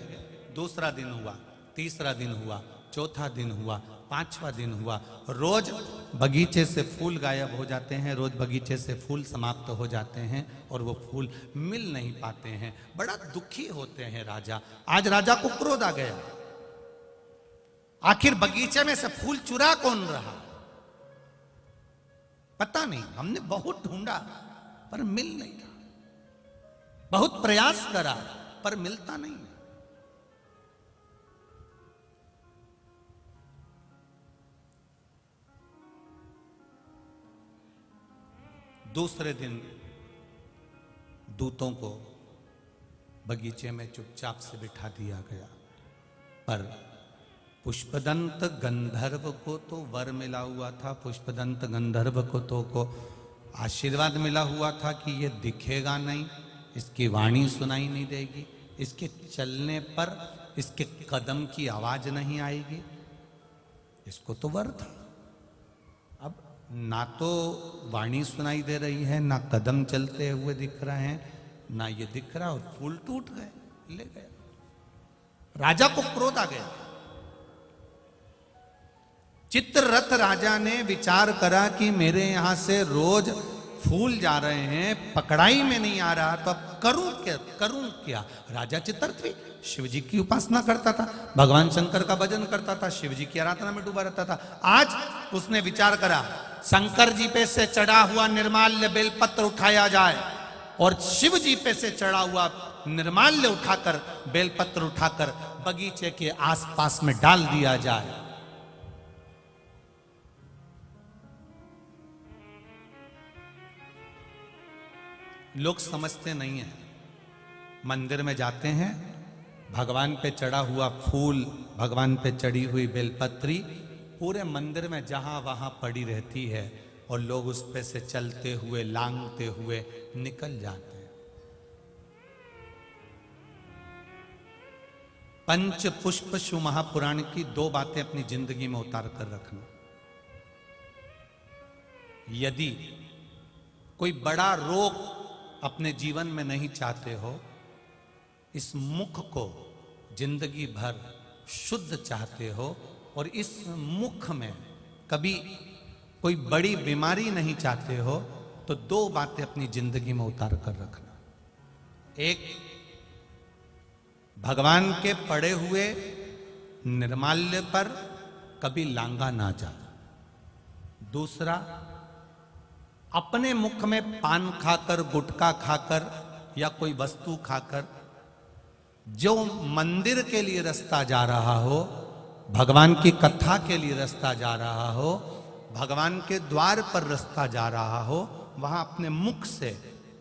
दूसरा दिन हुआ, तीसरा दिन हुआ, चौथा दिन हुआ, पांचवा दिन हुआ। रोज बगीचे से फूल गायब हो जाते हैं, रोज बगीचे से फूल समाप्त हो जाते हैं और वो फूल मिल नहीं पाते हैं। बड़ा दुखी होते हैं राजा। आज राजा को क्रोध आ गया, आखिर बगीचे में से फूल चुरा कौन रहा? पता नहीं, हमने बहुत ढूंढा पर मिल नहीं रहा, बहुत प्रयास करा पर मिलता नहीं। दूसरे दिन दूतों को बगीचे में चुपचाप से बिठा दिया गया, पर पुष्पदंत गंधर्व को तो वर मिला हुआ था, पुष्पदंत गंधर्व को आशीर्वाद मिला हुआ था कि ये दिखेगा नहीं, इसकी वाणी सुनाई नहीं देगी, इसके चलने पर इसके कदम की आवाज नहीं आएगी। इसको तो वर था। अब ना तो वाणी सुनाई दे रही है, ना कदम चलते हुए दिख रहे हैं, ना ये दिख रहा, और फूल टूट गए, ले गए। राजा को क्रोध आ गया। चित्ररथ राजा ने विचार करा कि मेरे यहां से रोज फूल जा रहे हैं, पकड़ाई में नहीं आ रहा, तो अब करूं क्या। राजा चित्ररथ शिव जी की उपासना करता था, भगवान शंकर का भजन करता था, शिव जी की आराधना में डूबा रहता था। आज उसने विचार करा शंकर जी पे से चढ़ा हुआ निर्माल्य बेलपत्र उठाया जाए और शिव जी पे से चढ़ा हुआ निर्माल्य उठाकर, बेलपत्र उठाकर बगीचे के आसपास में डाल दिया जाए। लोग समझते नहीं हैं। मंदिर में जाते हैं, भगवान पे चढ़ा हुआ फूल, भगवान पे चढ़ी हुई बेलपत्री पूरे मंदिर में जहां वहां पड़ी रहती है और लोग उस पे से चलते हुए, लांघते हुए निकल जाते हैं। पंच पुष्प शिव महापुराण की 2 बातें अपनी जिंदगी में उतार कर रखना। यदि कोई बड़ा रोग अपने जीवन में नहीं चाहते हो, इस मुख को जिंदगी भर शुद्ध चाहते हो, और इस मुख में कभी कोई बड़ी बीमारी नहीं चाहते हो, तो 2 बातें अपनी जिंदगी में उतार कर रखना। एक, भगवान के पड़े हुए निर्माल्य पर कभी लांगा ना जा। दूसरा, अपने मुख में पान खाकर, गुटखा खाकर या कोई वस्तु खाकर जो मंदिर के लिए रास्ता जा रहा हो, भगवान की कथा के लिए रास्ता जा रहा हो, भगवान के द्वार पर रास्ता जा रहा हो, वहां अपने मुख से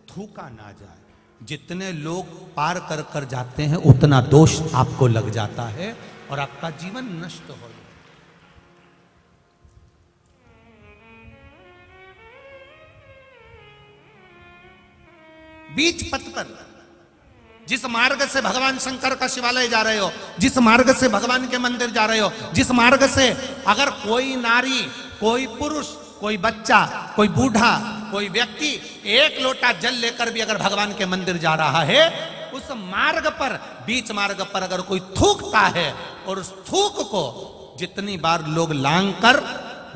थूका ना जाए। जितने लोग पार कर कर जाते हैं उतना दोष आपको लग जाता है और आपका जीवन नष्ट हो जाता है। बीच पथ पर जिस मार्ग से भगवान शंकर का शिवालय जा रहे हो, जिस मार्ग से भगवान के मंदिर जा रहे हो, जिस मार्ग से अगर कोई नारी, कोई पुरुष, कोई बच्चा, कोई बूढ़ा, कोई व्यक्ति 1 लोटा जल लेकर भी अगर भगवान के मंदिर जा रहा है, उस मार्ग पर, बीच मार्ग पर अगर कोई थूकता है और उस थूक को जितनी बार लोग लांग कर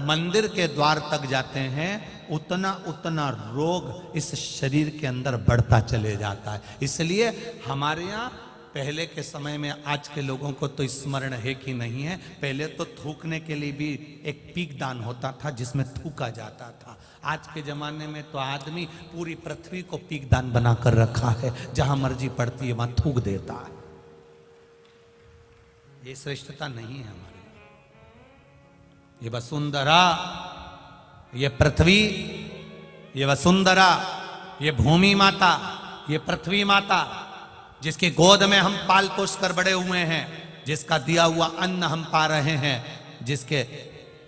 मंदिर के द्वार तक जाते हैं, उतना उतना रोग इस शरीर के अंदर बढ़ता चले जाता है। इसलिए हमारे यहाँ पहले के समय में, आज के लोगों को तो स्मरण है कि नहीं है, पहले तो थूकने के लिए भी एक पीकदान होता था जिसमें थूका जाता था। आज के जमाने में तो आदमी पूरी पृथ्वी को पीकदान बनाकर रखा है, जहां मर्जी पड़ती है वहां थूक देता है। ये श्रेष्ठता नहीं है हमारे। ये वसुंधरा, ये पृथ्वी, ये वसुंधरा, ये भूमि माता, ये पृथ्वी माता, जिसकी गोद में हम पाल पोस कर बड़े हुए हैं, जिसका दिया हुआ अन्न हम पा रहे हैं, जिसके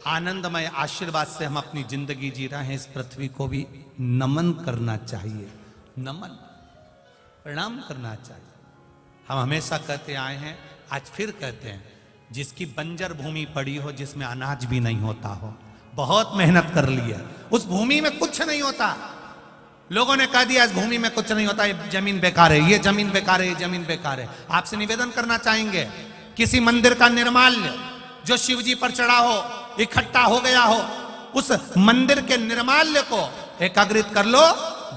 आनंदमय आशीर्वाद से हम अपनी जिंदगी जी रहे हैं, इस पृथ्वी को भी नमन करना चाहिए, नमन, प्रणाम करना चाहिए। हम हमेशा कहते आए हैं, आज फिर कहते हैं, जिसकी बंजर भूमि पड़ी हो, जिसमें अनाज भी नहीं होता हो, बहुत मेहनत कर ली है, उस भूमि में कुछ नहीं होता, लोगों ने कह दिया इस भूमि में कुछ नहीं होता, ये जमीन बेकार है, ये जमीन बेकार है, ये जमीन बेकार है। आपसे निवेदन करना चाहेंगे, किसी मंदिर का निर्माल्य जो शिव जी पर चढ़ा हो, इकट्ठा हो गया हो, उस मंदिर के निर्माल्य को एकाग्रित कर लो,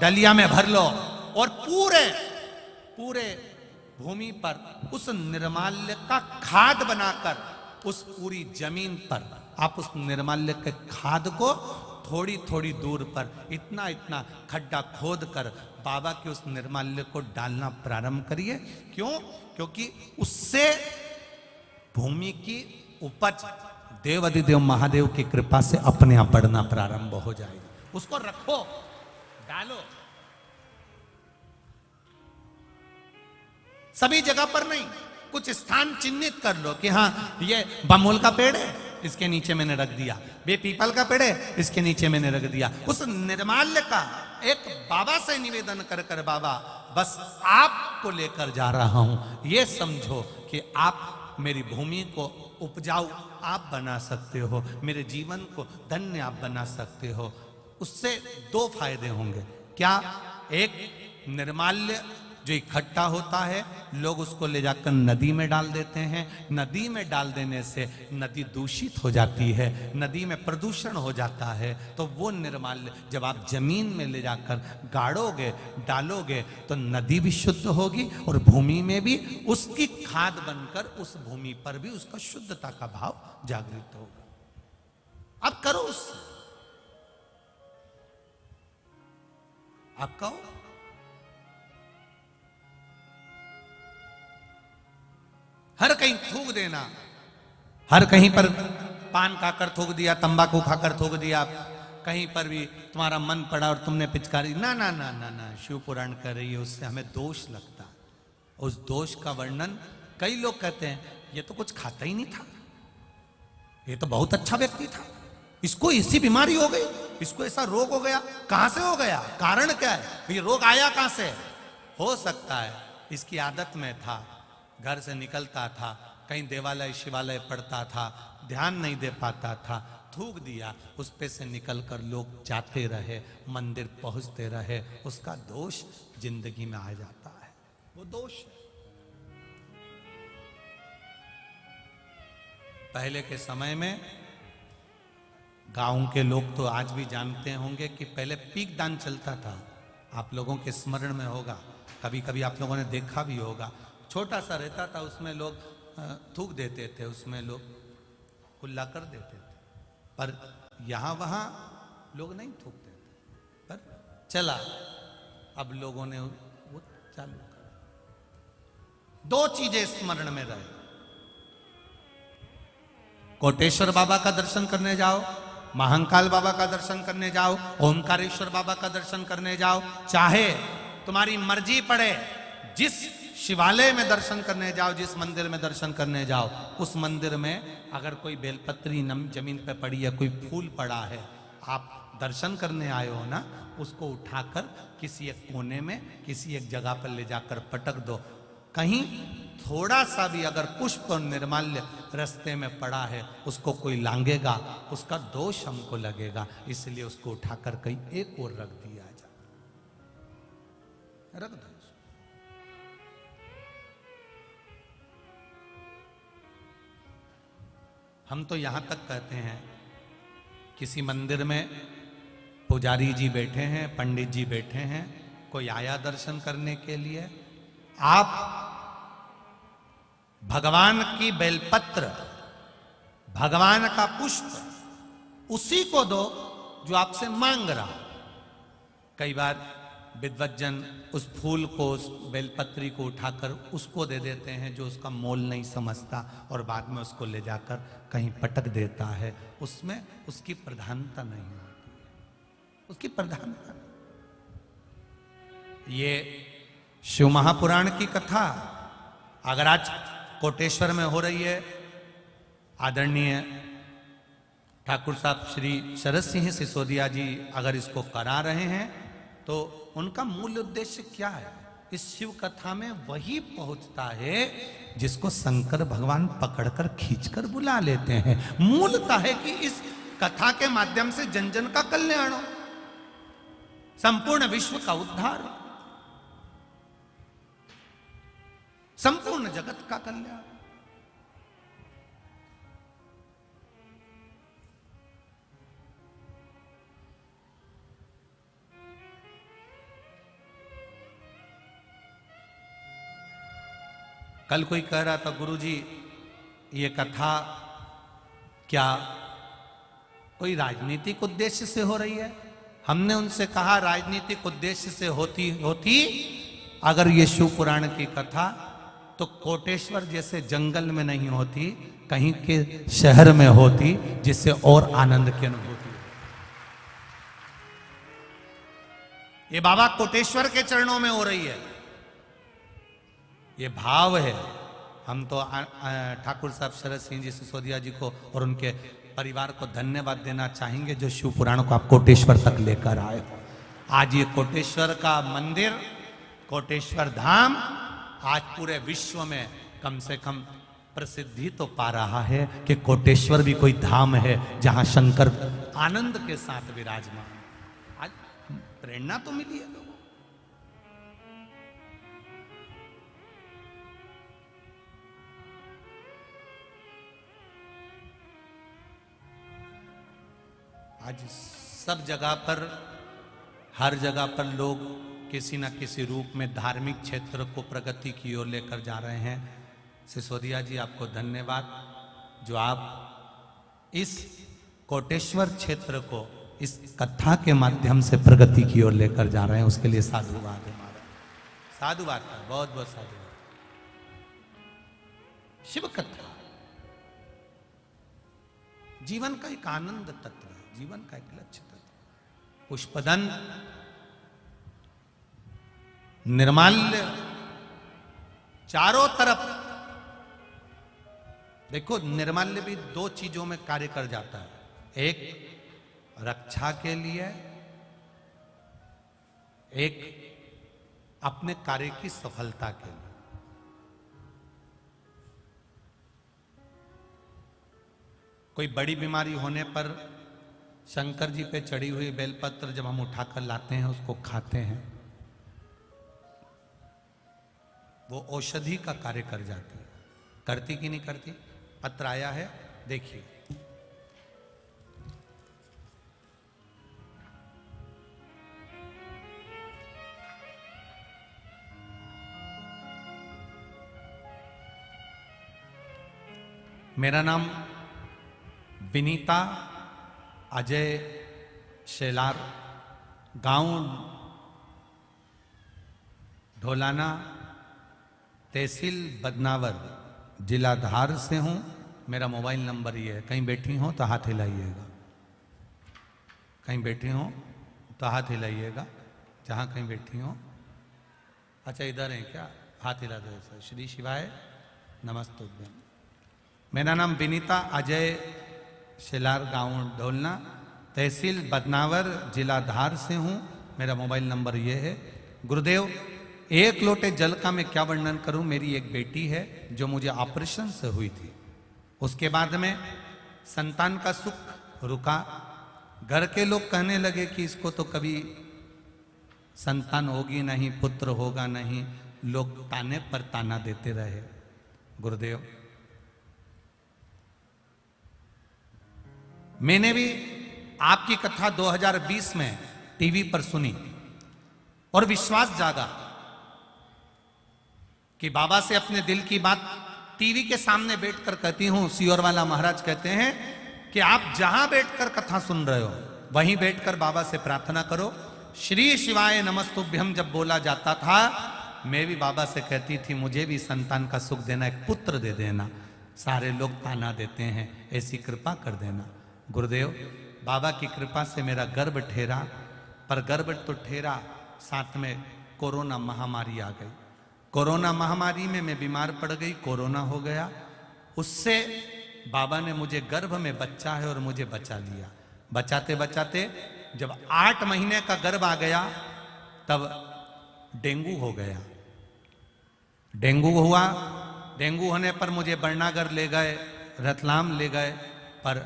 डलिया में भर लो, और पूरे पूरे भूमि पर उस निर्माल्य का खाद बनाकर, उस पूरी जमीन पर आप उस निर्माल्य के खाद को थोड़ी थोड़ी दूर पर इतना इतना खड्डा खोद कर बाबा के उस निर्माल्य को डालना प्रारंभ करिए। क्यों? क्योंकि उससे भूमि की उपज देव अधिदेव महादेव की कृपा से अपने आप बढ़ना प्रारंभ हो जाएगी। उसको रखो, डालो, सभी जगह पर नहीं, कुछ स्थान चिन्हित कर लो कि हाँ ये बमोल का पेड़ है, इसके नीचे मैंने रख दिया, ये पीपल का पेड़ है, इसके नीचे मैंने रख दिया। उस निर्माल्य का एक बाबा से निवेदन कर कर, बाबा बस आपको लेकर जा रहा हूं, ये समझो कि आप मेरी भूमि को उपजाऊ आप बना सकते हो, मेरे जीवन को धन्य आप बना सकते हो। उससे दो फायदे होंगे। क्या? एक, निर्माल्य जो इकट्ठा होता है, लोग उसको ले जाकर नदी में डाल देते हैं, नदी में डाल देने से नदी दूषित हो जाती है, नदी में प्रदूषण हो जाता है। तो वो निर्माल्य जब आप जमीन में ले जाकर गाड़ोगे, डालोगे, तो नदी भी शुद्ध होगी और भूमि में भी उसकी खाद बनकर उस भूमि पर भी उसका शुद्धता का भाव जागृत होगा। अब करो उससे, आप कहो हर कहीं थूक देना, हर कहीं पर पान खाकर थूक दिया, तंबाकू खाकर थूक दिया, कहीं पर भी तुम्हारा मन पड़ा और तुमने पिचकारी, ना ना ना ना ना, शिव पुराण कर रही है, उससे हमें दोष लगता। उस दोष का वर्णन कई लोग कहते हैं ये तो कुछ खाता ही नहीं था, ये तो बहुत अच्छा व्यक्ति था, इसको ऐसी बीमारी हो गई, इसको ऐसा रोग हो गया। कहां से हो गया? कारण क्या है? ये रोग आया कहां से? हो सकता है इसकी आदत में था, घर से निकलता था, कहीं देवालय शिवालय पढ़ता था, ध्यान नहीं दे पाता था, थूक दिया, उस पे से निकलकर लोग जाते रहे, मंदिर पहुंचते रहे, उसका दोष जिंदगी में आ जाता है, वो दोष है। पहले के समय में गांव के लोग तो आज भी जानते होंगे कि पहले पीक दान चलता था, आप लोगों के स्मरण में होगा, कभी कभी आप लोगों ने देखा भी होगा, छोटा सा रहता था, उसमें लोग थूक देते थे, उसमें लोग खुला कर देते थे, पर यहां वहां लोग नहीं थूकते थे, पर चला, अब लोगों ने वो चालू कर। दो चीजें स्मरण में रहे, कोटेश्वर बाबा का दर्शन करने जाओ, महाकाल बाबा का दर्शन करने जाओ, ओमकारेश्वर बाबा का दर्शन करने जाओ, चाहे तुम्हारी मर्जी पड़े, जिस शिवालय में दर्शन करने जाओ, जिस मंदिर में दर्शन करने जाओ, उस मंदिर में अगर कोई बेलपत्री जमीन पे पड़ी है, कोई फूल पड़ा है, आप दर्शन करने आए हो ना, उसको उठाकर किसी एक कोने में, किसी एक जगह पर ले जाकर पटक दो। कहीं थोड़ा सा भी अगर पुष्प और निर्माल्य रास्ते में पड़ा है, उसको कोई लांगेगा, उसका दोष हमको लगेगा, इसलिए उसको उठाकर कहीं एक और रख दिया जाए, रख दो। हम तो यहां तक कहते हैं, किसी मंदिर में पुजारी जी बैठे हैं, पंडित जी बैठे हैं, कोई आया दर्शन करने के लिए, आप भगवान की बेलपत्र, भगवान का पुष्प उसी को दो जो आपसे मांग रहा। कई बार विद्वज्जन उस फूल को, उस बेलपत्री को उठाकर उसको दे देते हैं जो उसका मोल नहीं समझता, और बाद में उसको ले जाकर कहीं पटक देता है, उसमें उसकी प्रधानता नहीं होती है, उसकी प्रधानता। ये शिव महापुराण की कथा अगर आज कोटेश्वर में हो रही है, आदरणीय ठाकुर साहब श्री शरद सिंह सिसोदिया जी अगर इसको करा रहे हैं, तो उनका मूल उद्देश्य क्या है? इस शिव कथा में वही पहुंचता है जिसको शंकर भगवान पकड़कर खींचकर बुला लेते हैं। मूलतः है कि इस कथा के माध्यम से जन जन का कल्याण हो, संपूर्ण विश्व का उद्धार, संपूर्ण जगत का कल्याण। कल कोई कह रहा था, गुरुजी ये कथा क्या कोई राजनीतिक उद्देश्य से हो रही है? हमने उनसे कहा राजनीतिक उद्देश्य से होती अगर ये शिव पुराण की कथा तो कोटेश्वर जैसे जंगल में नहीं होती, कहीं के शहर में होती, जिससे और आनंद की अनुभूति। ये बाबा कोटेश्वर के चरणों में हो रही है, ये भाव है, हम तो ठाकुर साहब शरद सिंह जी सिसोदिया जी को और उनके परिवार को धन्यवाद देना चाहेंगे जो शिव पुराण को आप कोटेश्वर तक लेकर आए हो। आज ये कोटेश्वर का मंदिर, कोटेश्वर धाम आज पूरे विश्व में कम से कम प्रसिद्धि तो पा रहा है कि कोटेश्वर भी कोई धाम है जहां शंकर आनंद के साथ विराजमान। आज प्रेरणा तो मिली है लोगों। आज सब जगह पर, हर जगह पर लोग किसी न किसी रूप में धार्मिक क्षेत्र को प्रगति की ओर लेकर जा रहे हैं। सिसोदिया जी आपको धन्यवाद जो आप इस कोटेश्वर क्षेत्र को इस कथा के माध्यम से प्रगति की ओर लेकर जा रहे हैं, उसके लिए साधुवाद है हमारा। साधुवाद है, बहुत बहुत साधुवाद। शिव कथा जीवन का एक आनंद तत्व है, जीवन का एक लक्ष्य तत्व। पुष्पदन, निर्माल्य, चारों तरफ देखो निर्माल्य भी दो चीजों में कार्य कर जाता है, एक रक्षा के लिए, एक अपने कार्य की सफलता के लिए। कोई बड़ी बीमारी होने पर शंकर जी पे चढ़ी हुई बेलपत्र जब हम उठाकर लाते हैं, उसको खाते हैं, वो औषधि का कार्य कर जाती है। करती कि नहीं करती? पत्र आया है, देखिए। मेरा नाम विनीता अजय शेलार, गांव ढोलाना, तहसील बदनावर, जिला धार से हूं। मेरा मोबाइल नंबर ये है। कहीं बैठी हो तो हाथ हिलाइएगा, कहीं बैठी हो तो हाथ हिलाइएगा, जहां कहीं बैठी हो। अच्छा इधर है क्या? हाथ हिला दो सर। श्री शिवाय नमस्तुभ्यम। मेरा नाम विनीता अजय शेलार, गांव ढोलना, तहसील बदनावर, जिला धार से हूं। मेरा मोबाइल नंबर ये है। गुरुदेव, एक लोटे जल का मैं क्या वर्णन करूं। मेरी एक बेटी है जो मुझे ऑपरेशन से हुई थी, उसके बाद में संतान का सुख रुका। घर के लोग कहने लगे कि इसको तो कभी संतान होगी नहीं, पुत्र होगा नहीं। लोग ताने पर ताना देते रहे। गुरुदेव, मैंने भी आपकी कथा 2020 में टीवी पर सुनी और विश्वास जागा कि बाबा से अपने दिल की बात टीवी के सामने बैठकर कहती हूं। सियोरवाला महाराज कहते हैं कि आप जहां बैठकर कथा सुन रहे हो वहीं बैठकर बाबा से प्रार्थना करो। श्री शिवाय नमस्तुभ्यम जब बोला जाता था, मैं भी बाबा से कहती थी मुझे भी संतान का सुख देना, एक पुत्र दे देना। सारे लोग ताना देते हैं, ऐसी कृपा कर देना। गुरुदेव, बाबा की कृपा से मेरा गर्भ ठहरा, पर गर्भ तो ठहरा, साथ में कोरोना महामारी आ गई। कोरोना महामारी में मैं बीमार पड़ गई, कोरोना हो गया। उससे बाबा ने मुझे, गर्भ में बच्चा है और मुझे बचा लिया। बचाते बचाते जब 8 महीने का गर्भ आ गया तब डेंगू हो गया। डेंगू हुआ। डेंगू होने पर मुझे बरनागर ले गए, रतलाम ले गए, पर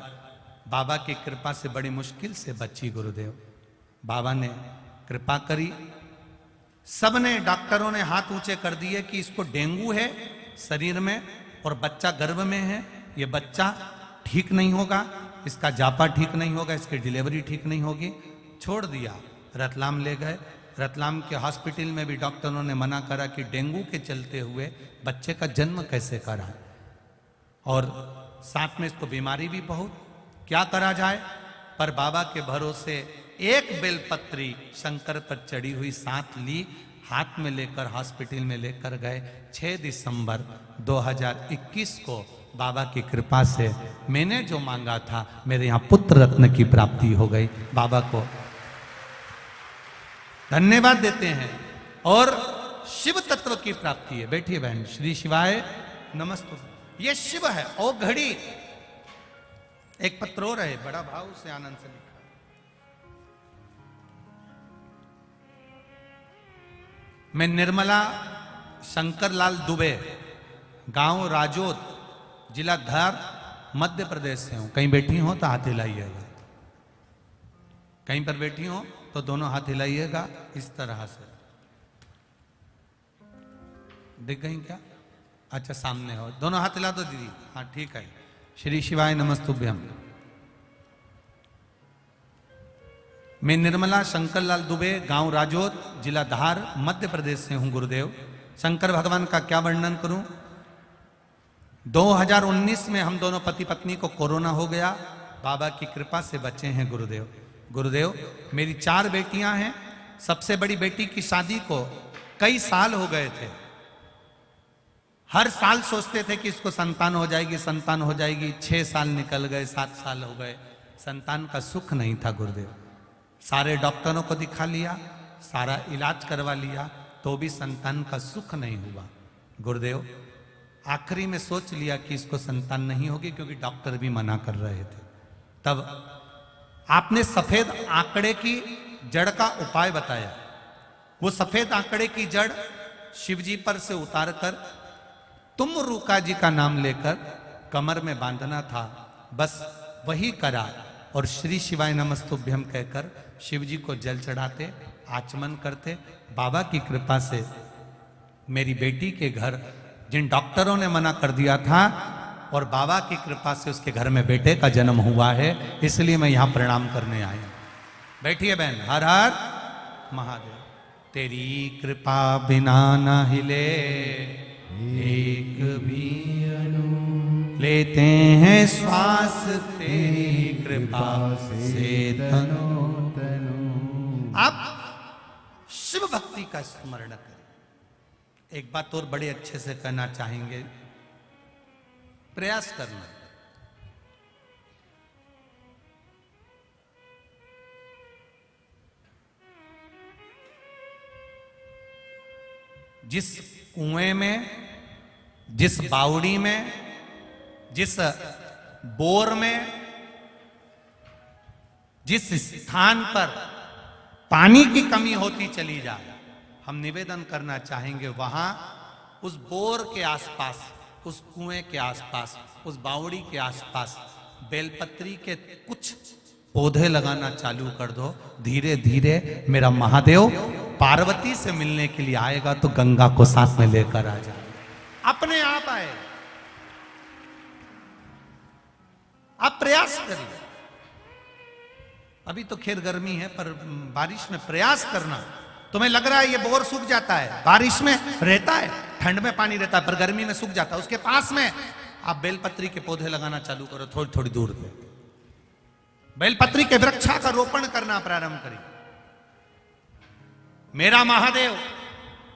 बाबा की कृपा से बड़ी मुश्किल से बची। गुरुदेव, बाबा ने कृपा करी। सबने, डॉक्टरों ने हाथ ऊंचे कर दिए कि इसको डेंगू है शरीर में और बच्चा गर्भ में है, ये बच्चा ठीक नहीं होगा, इसका जापा ठीक नहीं होगा, इसकी डिलीवरी ठीक नहीं होगी। छोड़ दिया। रतलाम ले गए। रतलाम के हॉस्पिटल में भी डॉक्टरों ने मना करा कि डेंगू के चलते हुए बच्चे का जन्म कैसे करा, और साथ में इसको बीमारी भी बहुत, क्या करा जाए। पर बाबा के भरोसे एक बेलपत्री शंकर पर चढ़ी हुई साथ ली, हाथ में लेकर हॉस्पिटल में लेकर गए। 6 दिसंबर 2021 को बाबा की कृपा से मैंने जो मांगा था, मेरे यहाँ पुत्र रत्न की प्राप्ति हो गई। बाबा को धन्यवाद देते हैं। और शिव तत्व की प्राप्ति है। बैठिए बहन। श्री शिवाय नमस्तुभ्यम। ये शिव है। ओ घड़ी, एक पत्र और है, बड़ा भाव से आनंद से लिखा। मैं निर्मला शंकरलाल दुबे, गांव राजोद, जिला धार, मध्य प्रदेश से हूं। कहीं बैठी हो तो हाथ हिलाइएगा, कहीं पर बैठी हो तो दोनों हाथ हिलाइएगा इस तरह से। दिख गई क्या? अच्छा, सामने हो, दोनों हाथ हिला दो दीदी। हाँ ठीक है। श्री शिवाय नमस्तुभ्यम। मैं निर्मला शंकरलाल दुबे, गांव राजोद, जिला धार, मध्य प्रदेश से हूं गुरुदेव। शंकर भगवान का क्या वर्णन करूं। 2019 में हम दोनों पति पत्नी को कोरोना हो गया, बाबा की कृपा से बचे हैं गुरुदेव। गुरुदेव, मेरी 4 बेटियां हैं। सबसे बड़ी बेटी की शादी को कई साल हो गए थे। हर साल सोचते थे कि इसको संतान हो जाएगी, संतान हो जाएगी। 6 साल निकल गए, 7 साल हो गए, संतान का सुख नहीं था गुरुदेव। सारे डॉक्टरों को दिखा लिया, सारा इलाज करवा लिया, तो भी संतान का सुख नहीं हुआ गुरुदेव। आखिरी में सोच लिया कि इसको संतान नहीं होगी, क्योंकि डॉक्टर भी मना कर रहे थे। तब आपने सफेद आंकड़े की जड़ का उपाय बताया। वो सफेद आंकड़े की जड़ शिवजी पर से उतारकर तुम रूका जी का नाम लेकर कमर में बांधना था। बस वही करा और श्री शिवाय नमस्तुभ्यम कहकर शिवजी को जल चढ़ाते, आचमन करते। बाबा की कृपा से मेरी बेटी के घर, जिन डॉक्टरों ने मना कर दिया था, और बाबा की कृपा से उसके घर में बेटे का जन्म हुआ है। इसलिए मैं यहां प्रणाम करने आया। बैठिए बहन। हर हर महादेव। तेरी कृपा बिना न हिले एक भी अणु, लेते हैं श्वास तेरी कृपा से तनो तनो। आप शिव भक्ति का स्मरण करें। एक बात और बड़े अच्छे से कहना चाहेंगे, प्रयास करना। जिस कुएं में, जिस बावड़ी में, जिस बोर में, जिस स्थान पर पानी की कमी होती चली जाए, हम निवेदन करना चाहेंगे वहां उस बोर के आसपास, उस कुएं के आसपास, उस बावड़ी के आसपास बेलपत्री के कुछ पौधे लगाना चालू कर दो। धीरे धीरे मेरा महादेव पार्वती से मिलने के लिए आएगा तो गंगा को साथ में लेकर आ जाए, अपने आप आए। आप प्रयास करिए। अभी तो खैर गर्मी है, पर बारिश में प्रयास करना। तुम्हें लग रहा है ये बोर सूख जाता है, बारिश में रहता है, ठंड में पानी रहता है, पर गर्मी में सूख जाता है। उसके पास में आप बेलपत्री के पौधे लगाना चालू करो। थोड़ी थोड़ी दूर पे बेलपत्री के वृक्षा का रोपण करना प्रारंभ करिए। मेरा महादेव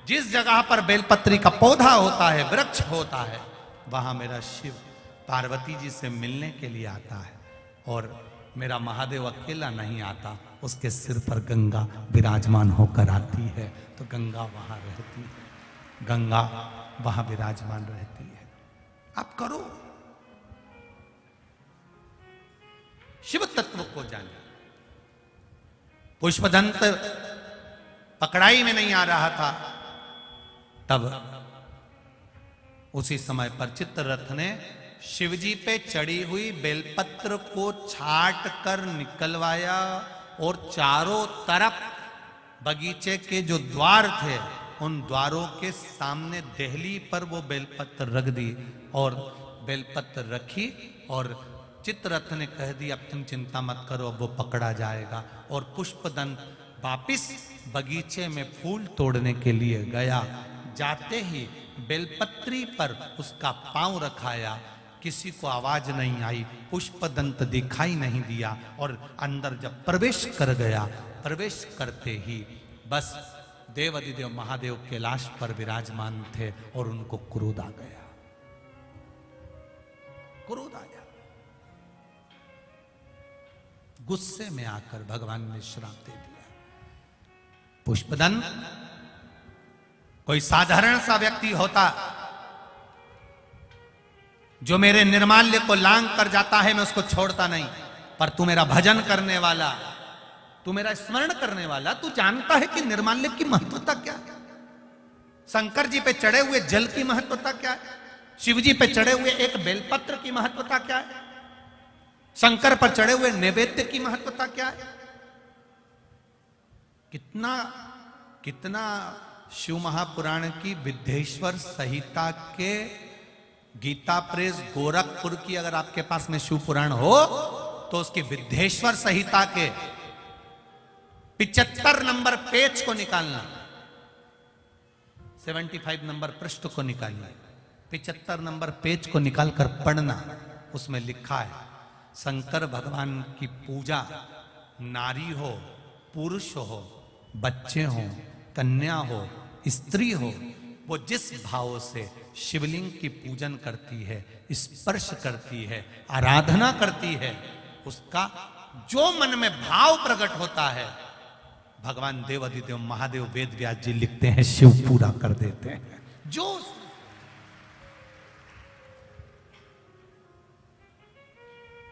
जिस जगह पर बेलपत्री का पौधा होता है, वृक्ष होता है, वहां मेरा शिव पार्वती जी से मिलने के लिए आता है। और मेरा महादेव अकेला नहीं आता, उसके सिर पर गंगा विराजमान होकर आती है। तो गंगा वहां रहती है, गंगा वहां विराजमान रहती है। आप करो, शिव तत्व को जाने। पुष्पदंत पकड़ाई में नहीं आ रहा था, तब उसी समय पर चित्ररथ ने शिवजी पे चढ़ी हुई बेलपत्र को छाट कर निकलवाया और चारों तरफ बगीचे के जो द्वार थे, उन द्वारों के सामने देहली पर वो बेलपत्र रख दी। और बेलपत्र रखी और चित्ररथ ने कह दिया, अब तुम चिंता मत करो, अब वो पकड़ा जाएगा। और पुष्पदंत वापिस बगीचे में फूल तोड़ने के लिए गया। जाते ही बेलपत्री पर उसका पांव रखाया, किसी को आवाज नहीं आई, पुष्पदंत दिखाई नहीं दिया। और अंदर जब प्रवेश कर गया, प्रवेश करते ही बस देव अधिदेव महादेव कैलाश पर विराजमान थे और उनको क्रोध आ गया, क्रोध आ गया। गुस्से में आकर भगवान ने श्राप दे दिया। पुष्पदंत कोई साधारण सा व्यक्ति होता जो मेरे निर्माल्य को लांग कर जाता है मैं उसको छोड़ता नहीं, पर तू मेरा भजन करने वाला, तू मेरा स्मरण करने वाला, तू जानता है कि निर्माल्य की महत्वता क्या है, शंकर जी पे चढ़े हुए जल की महत्वता क्या है, शिव जी पे चढ़े हुए एक बेलपत्र की महत्वता क्या है, शंकर पर चढ़े हुए नैवेद्य की महत्वता क्या है। कितना कितना शिव महापुराण की विद्येश्वर संहिता के गीता प्रेस गोरखपुर की अगर आपके पास में शिव पुराण हो तो उसकी विद्येश्वर संहिता के 75 नंबर पेज को निकालना, 75 नंबर पृष्ठ को निकालना, 75 नंबर पेज को निकालकर पढ़ना। उसमें लिखा है शंकर भगवान की पूजा नारी हो, पुरुष हो, बच्चे हो, कन्या हो, स्त्री हो, वो जिस भाव से शिवलिंग की पूजन करती है, स्पर्श करती है, आराधना करती है, उसका जो मन में भाव प्रकट होता है, भगवान देवाधिदेव महादेव वेद व्यास जी लिखते हैं शिव पूरा कर देते हैं। जो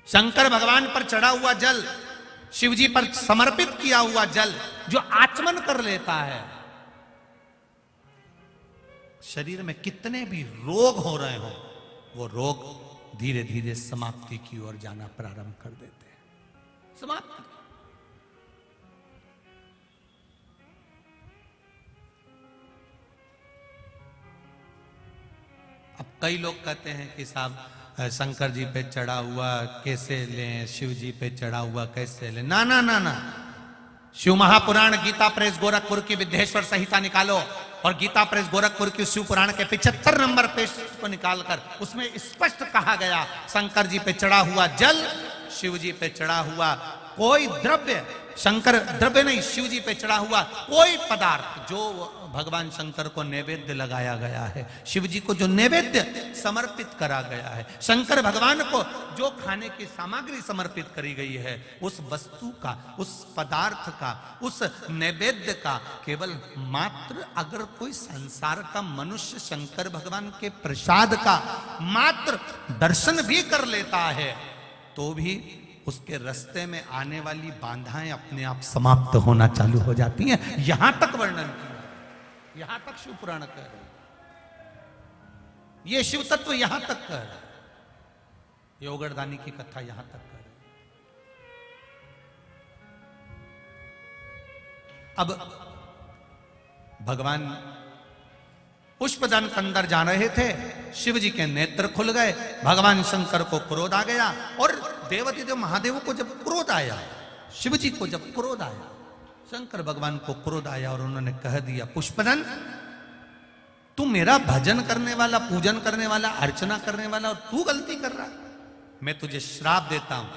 शंकर भगवान पर चढ़ा हुआ जल, शिव जी पर समर्पित किया हुआ जल जो आचमन कर लेता है, शरीर में कितने भी रोग हो रहे हो वो रोग धीरे धीरे समाप्ति की ओर जाना प्रारंभ कर देते हैं। समाप्ति। अब कई लोग कहते हैं कि साहब शंकर जी पे चढ़ा हुआ कैसे लें, शिव जी पे चढ़ा हुआ कैसे लें। ना ना ना ना, शिव महापुराण गीता प्रेस गोरखपुर की विद्येश्वर संहिता निकालो और गीता प्रेस गोरखपुर की शिव पुराण के 75 नंबर पेज को निकालकर उसमें स्पष्ट कहा गया शंकर जी पे चढ़ा हुआ जल, शिव जी पे चढ़ा हुआ कोई द्रव्य, शंकर द्रव्य नहीं, शिव जी पे चढ़ा हुआ कोई पदार्थ जो भगवान शंकर को नैवेद्य लगाया गया है, शिव जी को जो नैवेद्य समर्पित करा गया है, शंकर भगवान को जो खाने की सामग्री समर्पित करी गई है, उस वस्तु का, उस पदार्थ का, उस नैवेद्य का केवल मात्र अगर कोई संसार का मनुष्य शंकर भगवान के प्रसाद का मात्र दर्शन भी कर लेता है तो भी उसके रास्ते में आने वाली बाधाएं अपने आप समाप्त होना चालू हो जाती हैं। यहां तक वर्णन किया, यहां तक शिव पुराण कह रहे, ये शिव तत्व यहां तक कह रहे, ये ओगरदानी की कथा यहां तक कह रहे। अब भगवान पुष्पदन के अंदर जा रहे थे, शिव जी के नेत्र खुल गए, भगवान शंकर को क्रोध आ गया और देवाधिदेव महादेव को जब क्रोध आया, शिव जी को जब क्रोध आया, शंकर भगवान को क्रोध आया और उन्होंने कह दिया पुष्पदन तू मेरा भजन करने वाला, पूजन करने वाला, अर्चना करने वाला और तू गलती कर रहा, मैं तुझे श्राप देता हूं,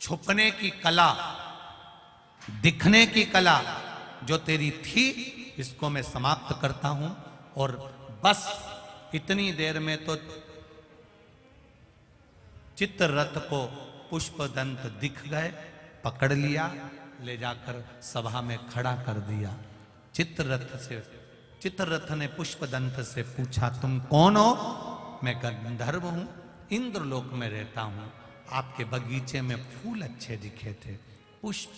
छुपने की कला, दिखने की कला जो तेरी थी इसको मैं समाप्त करता हूं और बस इतनी देर में तो चित्ररथ को पुष्पदंत दिख गए, पकड़ लिया, ले जाकर सभा में खड़ा कर दिया। चित्ररथ ने पुष्पदंत से पूछा तुम कौन हो? मैं गंधर्व हूं, इंद्रलोक में रहता हूं, आपके बगीचे में फूल अच्छे दिखे थे, पुष्प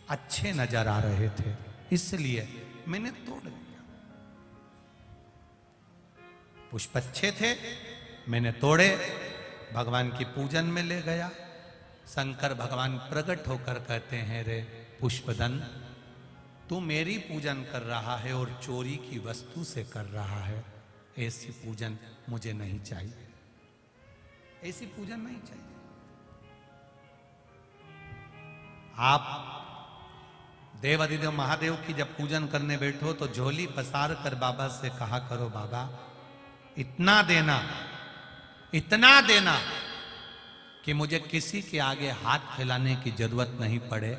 अच्छे नजर आ रहे थे, इसलिए मैंने तोड़ दिया। पुष्प अच्छे थे, मैंने तोड़े, भगवान की पूजन में ले गया। शंकर भगवान प्रकट होकर कहते हैं रे पुष्पदन तू मेरी पूजन कर रहा है और चोरी की वस्तु से कर रहा है, ऐसी पूजन मुझे नहीं चाहिए, ऐसी पूजन नहीं चाहिए। आप देवाधिदेव महादेव की जब पूजन करने बैठो तो झोली पसार कर बाबा से कहा करो बाबा इतना देना कि मुझे किसी के आगे हाथ फैलाने की जरूरत नहीं पड़े,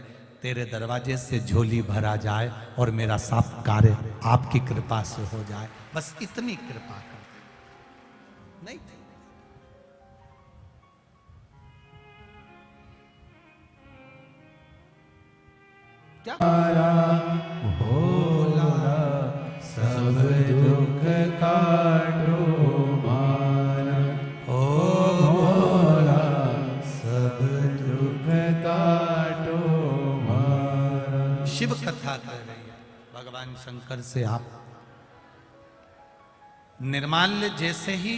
तेरे दरवाजे से झोली भरा जाए और मेरा सब कार्य आपकी कृपा से हो जाए, बस इतनी कृपा कर दे। नहीं थे क्या भोला सब दुख काटो कथा कर रही है भगवान शंकर से आप। निर्माल्य जैसे ही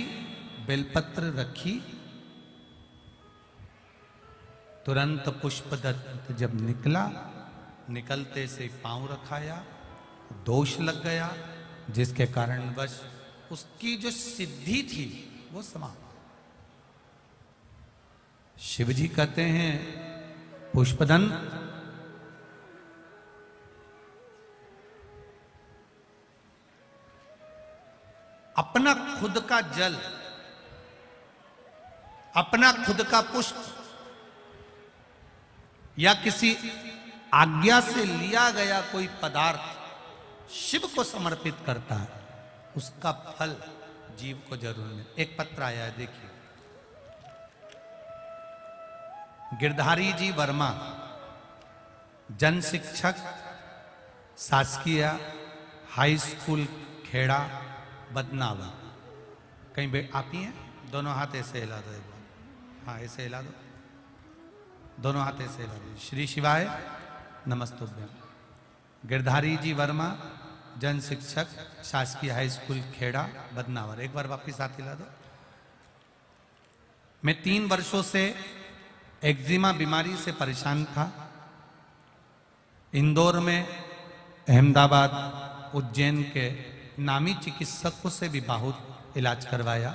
बेलपत्र रखी, तुरंत पुष्पदत्त जब निकला, निकलते से पांव रखाया, दोष लग गया, जिसके कारणवश उसकी जो सिद्धि थी वो समाप्त। शिव जी कहते हैं पुष्पदंत, अपना खुद का जल, अपना खुद का पुष्प या किसी आज्ञा से लिया गया कोई पदार्थ शिव को समर्पित करता है, उसका फल जीव को जरूर मिले। एक पत्र आया है, देखिए। गिरधारी जी वर्मा, जन शिक्षक, शासकीय हाई स्कूल खेड़ा, बदनावर। कहीं आप ही हैं? दोनों हाथ ऐसे हिला दो एक बार। हाँ, ऐसे हिला दो, दोनों हाथ ऐसे हिला दो। श्री शिवाय नमस्तुभ्यम। गिरधारी जी वर्मा, जन शिक्षक, शासकीय हाई स्कूल खेड़ा, बदनावर। एक बार वापिस हाथ हिला दो। मैं 3 वर्षों से एक्जिमा बीमारी से परेशान था। इंदौर में, अहमदाबाद, उज्जैन के नामी चिकित्सकों से भी बहुत इलाज करवाया,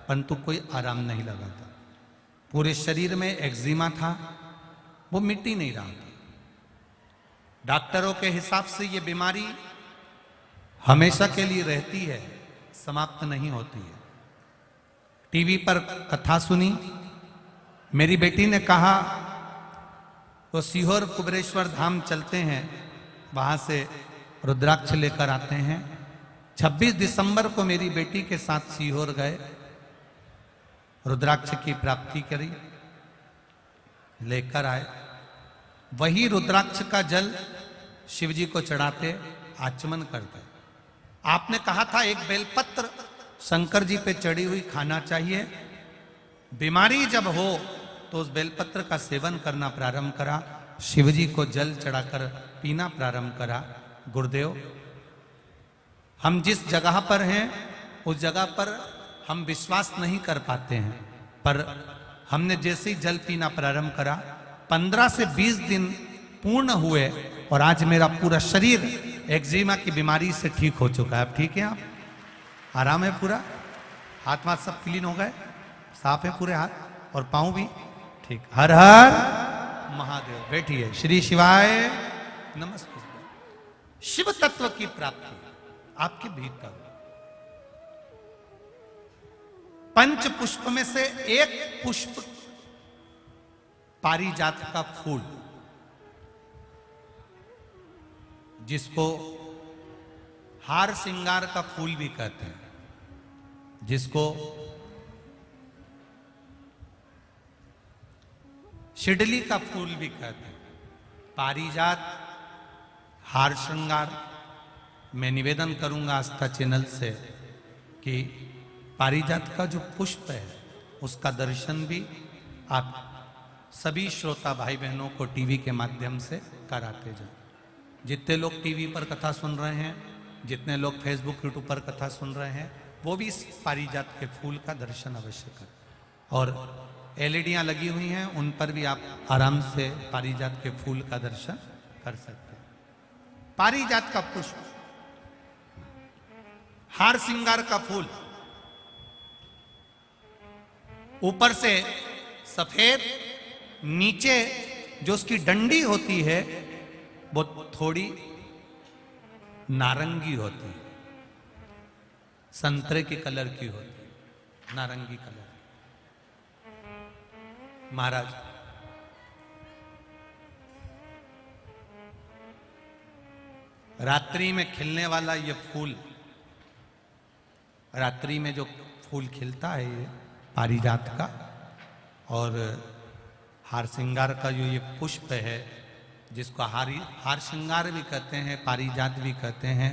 परंतु कोई आराम नहीं लगा था। पूरे शरीर में एक्जिमा था, वो मिट ही नहीं रहा था। डॉक्टरों के हिसाब से ये बीमारी हमेशा के लिए रहती है, समाप्त नहीं होती है। टीवी पर कथा सुनी, मेरी बेटी ने कहा वो सीहोर कुबेरेश्वर धाम चलते हैं, वहां से रुद्राक्ष लेकर आते हैं। 26 दिसंबर को मेरी बेटी के साथ सीहोर गए, रुद्राक्ष की प्राप्ति करी, लेकर आए। वही रुद्राक्ष का जल शिव जी को चढ़ाते, आचमन करते। आपने कहा था एक बेलपत्र शंकर जी पे चढ़ी हुई खाना चाहिए। बीमारी जब हो तो उस बेलपत्र का सेवन करना प्रारंभ करा, शिव जी को जल चढ़ाकर पीना प्रारंभ करा। गुरुदेव, हम जिस जगह पर हैं उस जगह पर हम विश्वास नहीं कर पाते हैं, पर हमने जैसे ही जल पीना प्रारंभ करा, 15 से 20 दिन पूर्ण हुए और आज मेरा पूरा शरीर एक्जिमा की बीमारी से ठीक हो चुका है। अब ठीक है, आप आराम है पूरा, हाथ वाथ सब क्लीन हो गए, साफ है पूरे हाथ और पांव भी ठीक। हर हर महादेव। बैठिए। श्री शिवाय नमस्ते। शिव तत्व की प्राप्ति आपके भीतर। पंच पुष्प में से एक पुष्प पारिजात का फूल, जिसको हार श्रृंगार का फूल भी कहते हैं, जिसको शिडली का फूल भी कहते हैं। पारिजात, हार श्रृंगार। मैं निवेदन करूंगा आस्था चैनल से कि पारिजात का जो पुष्प है उसका दर्शन भी आप सभी श्रोता भाई बहनों को टीवी के माध्यम से कराते जाए। जितने लोग टीवी पर कथा सुन रहे हैं, जितने लोग फेसबुक यूट्यूब पर कथा सुन रहे हैं, वो भी इस पारिजात के फूल का दर्शन अवश्य करें। और एलईडियां लगी हुई हैं, उन पर भी आप आराम से पारिजात के फूल का दर्शन कर सकते हैं। पारिजात का पुष्प, हार श्रृंगार का फूल, ऊपर से सफेद, नीचे जो उसकी डंडी होती है वो थोड़ी नारंगी होती है, संतरे के कलर की होती है, नारंगी कलर। महाराज, रात्रि में खिलने वाला ये फूल, रात्रि में जो फूल खिलता है ये पारिजात का, और हार श्रृंगार का जो ये पुष्प है, जिसको हार श्रृंगार भी कहते हैं, पारिजात भी कहते हैं,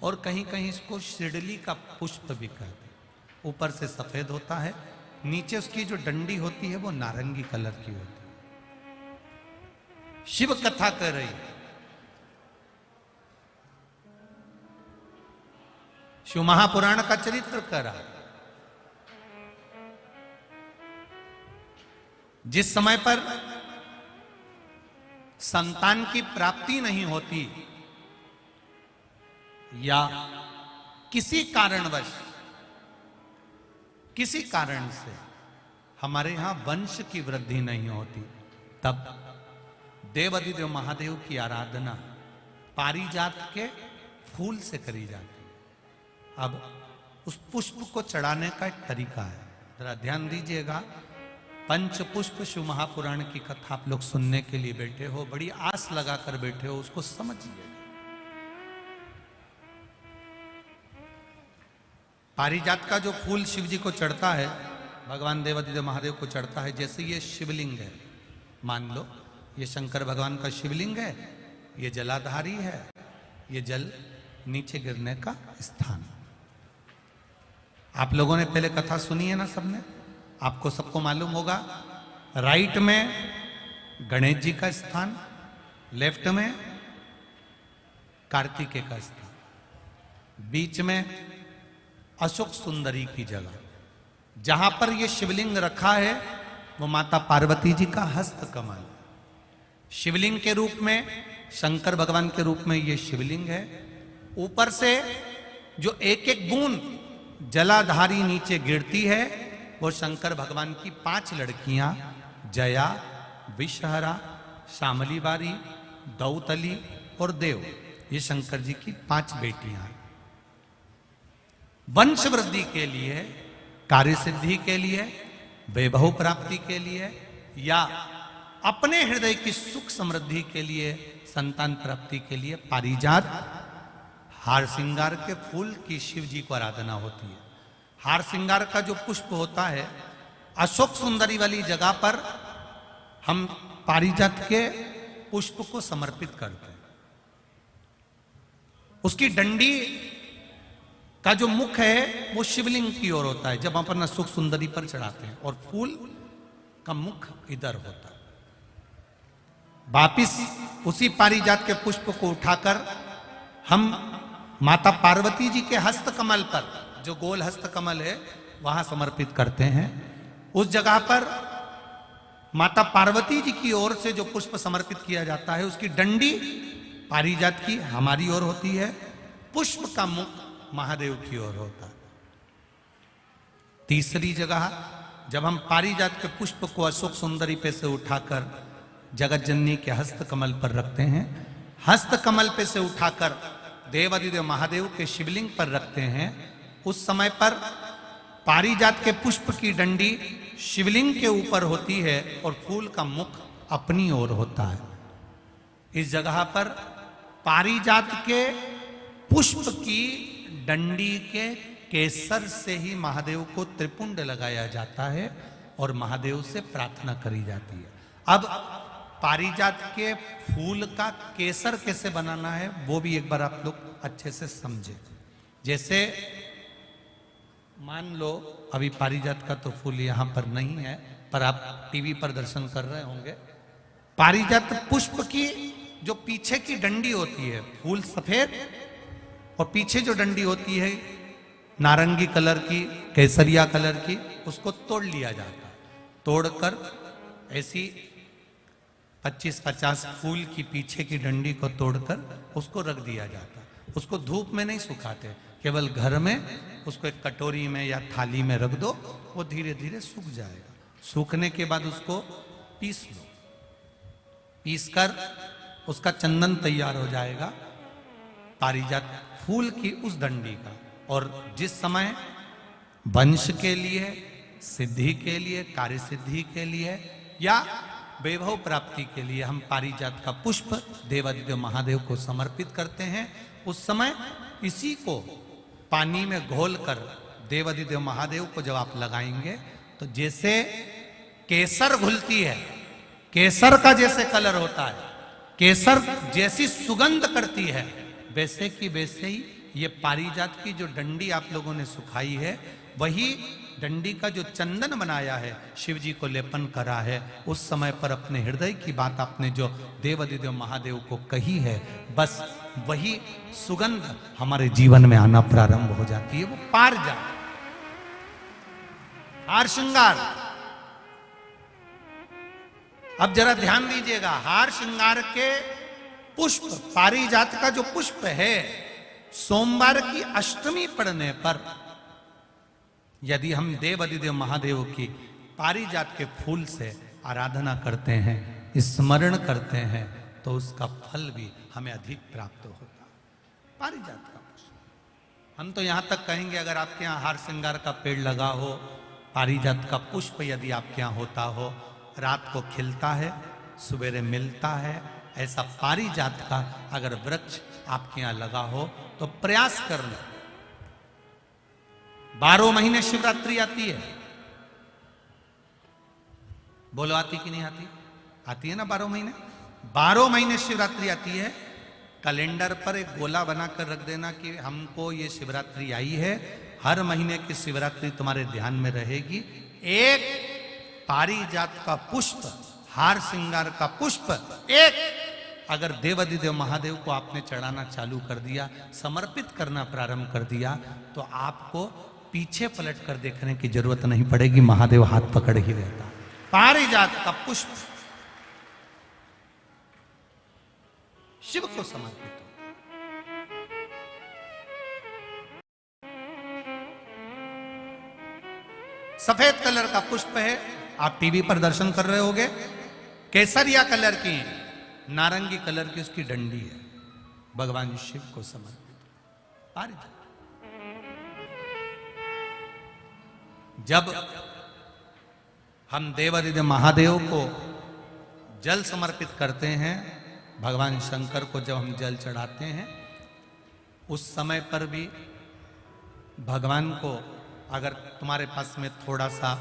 और कहीं कहीं इसको शिडली का पुष्प भी कहते हैं। ऊपर से सफेद होता है, नीचे उसकी जो डंडी होती है वो नारंगी कलर की होती है। शिव कथा कर रही है, शिव महापुराण का चरित्र करा। जिस समय पर संतान की प्राप्ति नहीं होती या किसी कारणवश किसी कारण से हमारे यहां वंश की वृद्धि नहीं होती, तब देवाधिदेव महादेव की आराधना पारिजात के फूल से करी जाती है। अब उस पुष्प को चढ़ाने का एक तरीका है, जरा ध्यान दीजिएगा। पंच पुष्प शिव महापुराण की कथा आप लोग सुनने के लिए बैठे हो, बड़ी आस लगाकर बैठे हो, उसको समझिए। पारिजात का जो फूल शिव जी को चढ़ता है, भगवान देवाधिदेव महादेव को चढ़ता है, जैसे ये शिवलिंग है, मान लो ये शंकर भगवान का शिवलिंग है, ये जलाधारी है, ये जल नीचे गिरने का स्थान। आप लोगों ने पहले कथा सुनी है ना सबने, आपको सबको मालूम होगा। राइट में गणेश जी का स्थान, लेफ्ट में कार्तिकेय का स्थान, बीच में अशोक सुंदरी की जगह। जहां पर यह शिवलिंग रखा है वो माता पार्वती जी का हस्त कमल। शिवलिंग के रूप में, शंकर भगवान के रूप में यह शिवलिंग है। ऊपर से जो एक एक बूंद जलाधारी नीचे गिरती है वो शंकर भगवान की 5 लड़कियां, जया, विषहरा, शामली बारी, दौतली और देव, ये शंकर जी की 5 बेटियां हैं। वंश वृद्धि के लिए, कार्य सिद्धि के लिए, वैभव प्राप्ति के लिए या अपने हृदय की सुख समृद्धि के लिए, संतान प्राप्ति के लिए पारिजात हार श्रृंगार के फूल की शिव जी को आराधना होती है। हार श्रृंगार का जो पुष्प होता है, अशोक सुंदरी वाली जगह पर हम पारिजात के पुष्प को समर्पित करते हैं। उसकी डंडी का जो मुख है वो शिवलिंग की ओर होता है जब अपन अशोक सुंदरी पर चढ़ाते हैं, और फूल का मुख इधर होता है। वापिस उसी पारिजात के पुष्प को उठाकर हम माता पार्वती जी के हस्त कमल पर, जो गोल हस्त कमल है, वहां समर्पित करते हैं। उस जगह पर माता पार्वती जी की ओर से जो पुष्प समर्पित किया जाता है, उसकी डंडी पारिजात की हमारी ओर होती है, पुष्प का मुख महादेव की ओर होता है। तीसरी जगह, जब हम पारिजात के पुष्प को अशोक सुंदरी पे से उठाकर जगत जननी के हस्त कमल पर रखते हैं, हस्त कमल पे से उठाकर देवाधिदेव महादेव के शिवलिंग पर रखते हैं, उस समय पर पारिजात के पुष्प की डंडी शिवलिंग के ऊपर होती है और फूल का मुख अपनी ओर होता है। इस जगह पर पारिजात के पुष्प की डंडी के केसर से ही महादेव को त्रिपुंड लगाया जाता है और महादेव से प्रार्थना करी जाती है। अब पारिजात के फूल का केसर कैसे बनाना है वो भी एक बार आप लोग अच्छे से समझे। जैसे मान लो अभी पारिजात का तो फूल यहां पर नहीं है, पर आप टीवी पर दर्शन कर रहे होंगे। पारिजात पुष्प की जो पीछे की डंडी होती है, फूल सफेद और पीछे जो डंडी होती है नारंगी कलर की, केसरिया कलर की, उसको तोड़ लिया जाता है। तोड़कर ऐसी 25-50 फूल की पीछे की डंडी को तोड़कर उसको रख दिया जाता है। उसको धूप में नहीं सुखाते, केवल घर में उसको एक कटोरी में या थाली में रख दो, वो धीरे धीरे सूख जाएगा। सूखने के बाद उसको पीस लो, पीसकर उसका चंदन तैयार हो जाएगा पारिजात फूल की उस डंडी का। और जिस समय वंश के लिए, सिद्धि के लिए, कार्य सिद्धि के लिए या वैभव प्राप्ति के लिए हम पारिजात का पुष्प देवाधिदेव महादेव को समर्पित करते हैं, उस समय इसी को पानी में घोलकर देवाधिदेव महादेव को जब आप लगाएंगे तो जैसे केसर घुलती है, केसर का जैसे कलर होता है, केसर जैसी सुगंध करती है, वैसे की वैसे ही ये पारिजात की जो डंडी आप लोगों ने सुखाई है, वही डंडी का जो चंदन बनाया है, शिव जी को लेपन करा है, उस समय पर अपने हृदय की बात आपने जो देवाधिदेव महादेव को कही है, बस वही सुगंध हमारे जीवन में आना प्रारंभ हो जाती है। वो पारिजात, हार श्रृंगार। अब जरा ध्यान दीजिएगा, हार श्रृंगार के पुष्प, पारिजात का जो पुष्प है, सोमवार की अष्टमी पड़ने पर यदि हम देव अधिदेव महादेव की पारिजात के फूल से आराधना करते हैं, स्मरण करते हैं, तो उसका फल भी हमें अधिक प्राप्त होगा। पारिजात का पुष्प, हम तो यहां तक कहेंगे अगर आपके यहां हार श्रृंगार का पेड़ लगा हो, पारिजात का पुष्प यदि आपके यहां होता हो, रात को खिलता है, सवेरे मिलता है, ऐसा पारिजात का अगर वृक्ष आपके यहां लगा हो तो प्रयास कर लें। 12 महीने शिवरात्रि आती है, बोलो आती कि नहीं आती? आती है ना 12 महीने। 12 महीने शिवरात्रि आती है। कैलेंडर पर एक गोला बनाकर रख देना कि हमको ये शिवरात्रि आई है, हर महीने की शिवरात्रि तुम्हारे ध्यान में रहेगी। एक पारिजात का पुष्प, हार श्रृंगार का पुष्प, एक अगर देवाधिदेव महादेव को आपने चढ़ाना चालू कर दिया, समर्पित करना प्रारंभ कर दिया, तो आपको पीछे पलट कर देखने की जरूरत नहीं पड़ेगी, महादेव हाथ पकड़ ही रहता। पारिजात का पुष्प शिव को समर्पित हो। सफेद कलर का पुष्प है, आप टीवी पर दर्शन कर रहे होंगे। केसरिया कलर की, नारंगी कलर की उसकी डंडी है, भगवान शिव को समर्पित पारिजात। जब हम देवाधिदेव महादेव को जल समर्पित करते हैं, भगवान शंकर को जब हम जल चढ़ाते हैं, उस समय पर भी भगवान को, अगर तुम्हारे पास में थोड़ा सा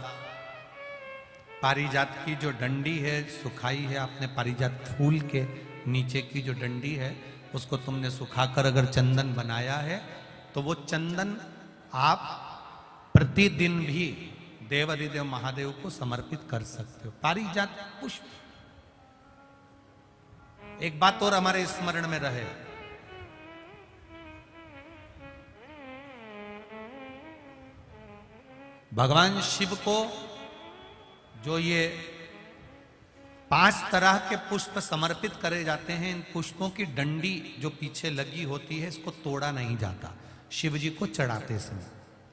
पारिजात की जो डंडी है सुखाई है, आपने पारिजात फूल के नीचे की जो डंडी है उसको तुमने सुखाकर अगर चंदन बनाया है, तो वो चंदन आप प्रतिदिन भी देवाधिदेव महादेव को समर्पित कर सकते हो। पारिजात पुष्प। एक बात और हमारे स्मरण में रहे, भगवान शिव को जो ये 5 तरह के पुष्प समर्पित करे जाते हैं, इन पुष्पों की डंडी जो पीछे लगी होती है, इसको तोड़ा नहीं जाता शिव जी को चढ़ाते समय।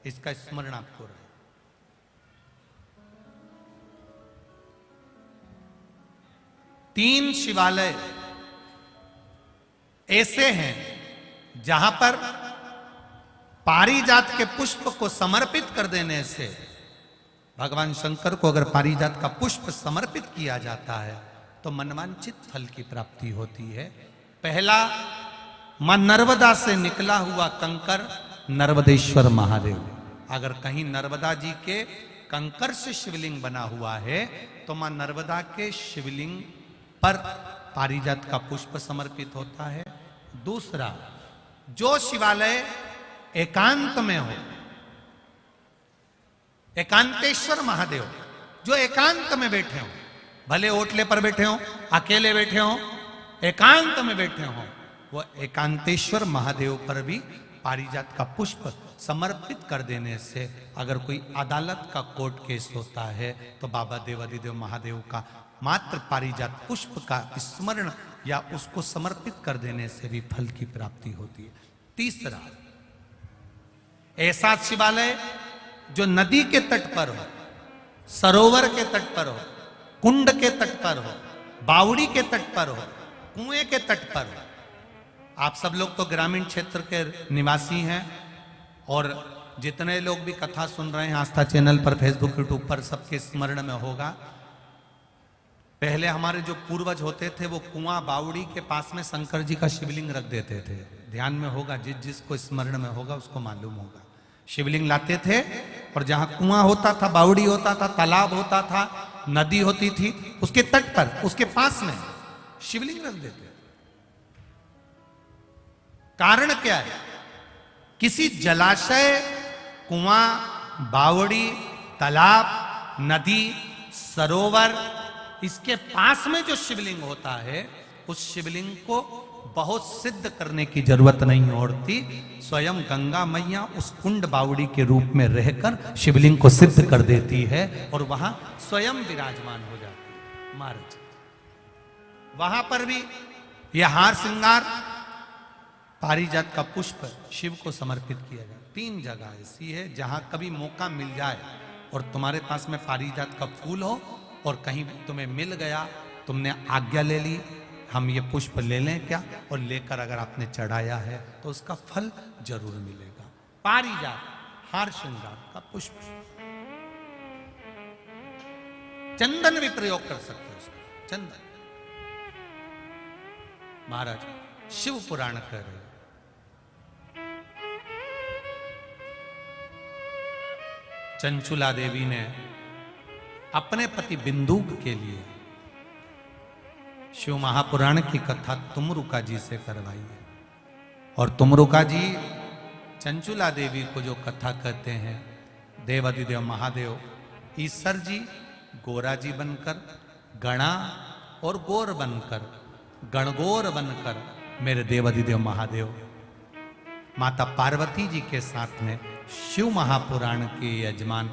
इसका स्मरण आपको रहे। तीन शिवालय ऐसे हैं जहां पर पारिजात के पुष्प को समर्पित कर देने से, भगवान शंकर को अगर पारिजात का पुष्प समर्पित किया जाता है तो मनवांचित फल की प्राप्ति होती है। पहला, मां नर्मदा से निकला हुआ कंकर नर्मदेश्वर महादेव। अगर कहीं नर्मदा जी के कंकर से शिवलिंग बना हुआ है तो मां नर्मदा के शिवलिंग पर पारिजात का पुष्प समर्पित होता है। दूसरा, जो शिवालय एकांत में हो, एकांतेश्वर महादेव जो एकांत में बैठे हो, भले ओटले पर बैठे हो, अकेले बैठे हो, एकांत में बैठे हो, वो एकांतेश्वर महादेव पर भी पारिजात का पुष्प समर्पित कर देने से, अगर कोई अदालत का कोर्ट केस होता है तो बाबा देवाधिदेव महादेव का मात्र पारिजात पुष्प का स्मरण या उसको समर्पित कर देने से भी फल की प्राप्ति होती है। तीसरा, ऐसा शिवालय जो नदी के तट पर हो, सरोवर के तट पर हो, कुंड के तट पर हो, बावड़ी के तट पर हो, कुएं के तट पर हो। आप सब लोग तो ग्रामीण क्षेत्र के निवासी हैं और जितने लोग भी कथा सुन रहे हैं आस्था चैनल पर, फेसबुक, यूट्यूब पर, सबके स्मरण में होगा, पहले हमारे जो पूर्वज होते थे वो कुआं बावड़ी के पास में शंकर जी का शिवलिंग रख देते थे। ध्यान में होगा, जिसको स्मरण में होगा उसको मालूम होगा। शिवलिंग लाते थे और जहां कुआं होता था, बावड़ी होता था, तालाब होता था, नदी होती थी, उसके तट पर, उसके पास में शिवलिंग रख देते। कारण क्या है? किसी जलाशय, कुआं, बावड़ी, तालाब, नदी, सरोवर, इसके पास में जो शिवलिंग होता है उस शिवलिंग को बहुत सिद्ध करने की जरूरत नहीं होती, स्वयं गंगा मैया उस कुंड बावड़ी के रूप में रहकर शिवलिंग को सिद्ध कर देती है और वहां स्वयं विराजमान हो जाती है महाराज। वहां पर भी यह हार श्रृंगार पारिजात का पुष्प शिव को समर्पित किया जाए। 3 जगह ऐसी है जहां कभी मौका मिल जाए और तुम्हारे पास में पारिजात का फूल हो और कहीं तुम्हें मिल गया, तुमने आज्ञा ले ली हम ये पुष्प ले लें क्या, और लेकर अगर आपने चढ़ाया है तो उसका फल जरूर मिलेगा। पारिजात हार श्रृंगार का पुष्प, चंदन भी प्रयोग कर सकते हो उसका, चंदन। महाराज शिव पुराण कह रहे, चंचुला देवी ने अपने पति बिंदुक के लिए शिव महापुराण की कथा तुमरुका जी से करवाई है। और तुमरुका जी चंचुला देवी को जो कथा कहते हैं, देवाधिदेव महादेव ईश्वर जी गोरा जी बनकर, गणा और गोर बनकर, गणगोर बनकर मेरे देवाधिदेव महादेव माता पार्वती जी के साथ में शिव महापुराण के यजमान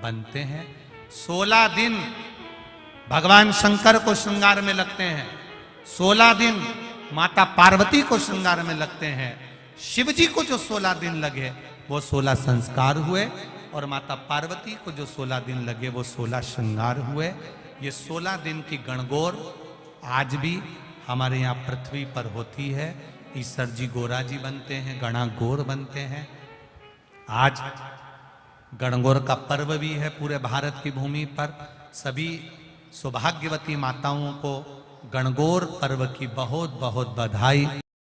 बनते हैं। 16 दिन भगवान शंकर को श्रृंगार में लगते हैं, 16 दिन माता पार्वती को श्रृंगार में लगते हैं। शिव जी को जो 16 दिन लगे वो 16 संस्कार हुए और माता पार्वती को जो 16 दिन लगे वो 16 श्रृंगार हुए। ये 16 दिन की गणगौर आज भी हमारे यहाँ पृथ्वी पर होती है। ईश्वर जी गोरा जी बनते हैं, गणा गोर बनते हैं। आज गणगौर का पर्व भी है पूरे भारत की भूमि पर। सभी सौभाग्यवती माताओं को गणगौर पर्व की बहुत बहुत बधाई।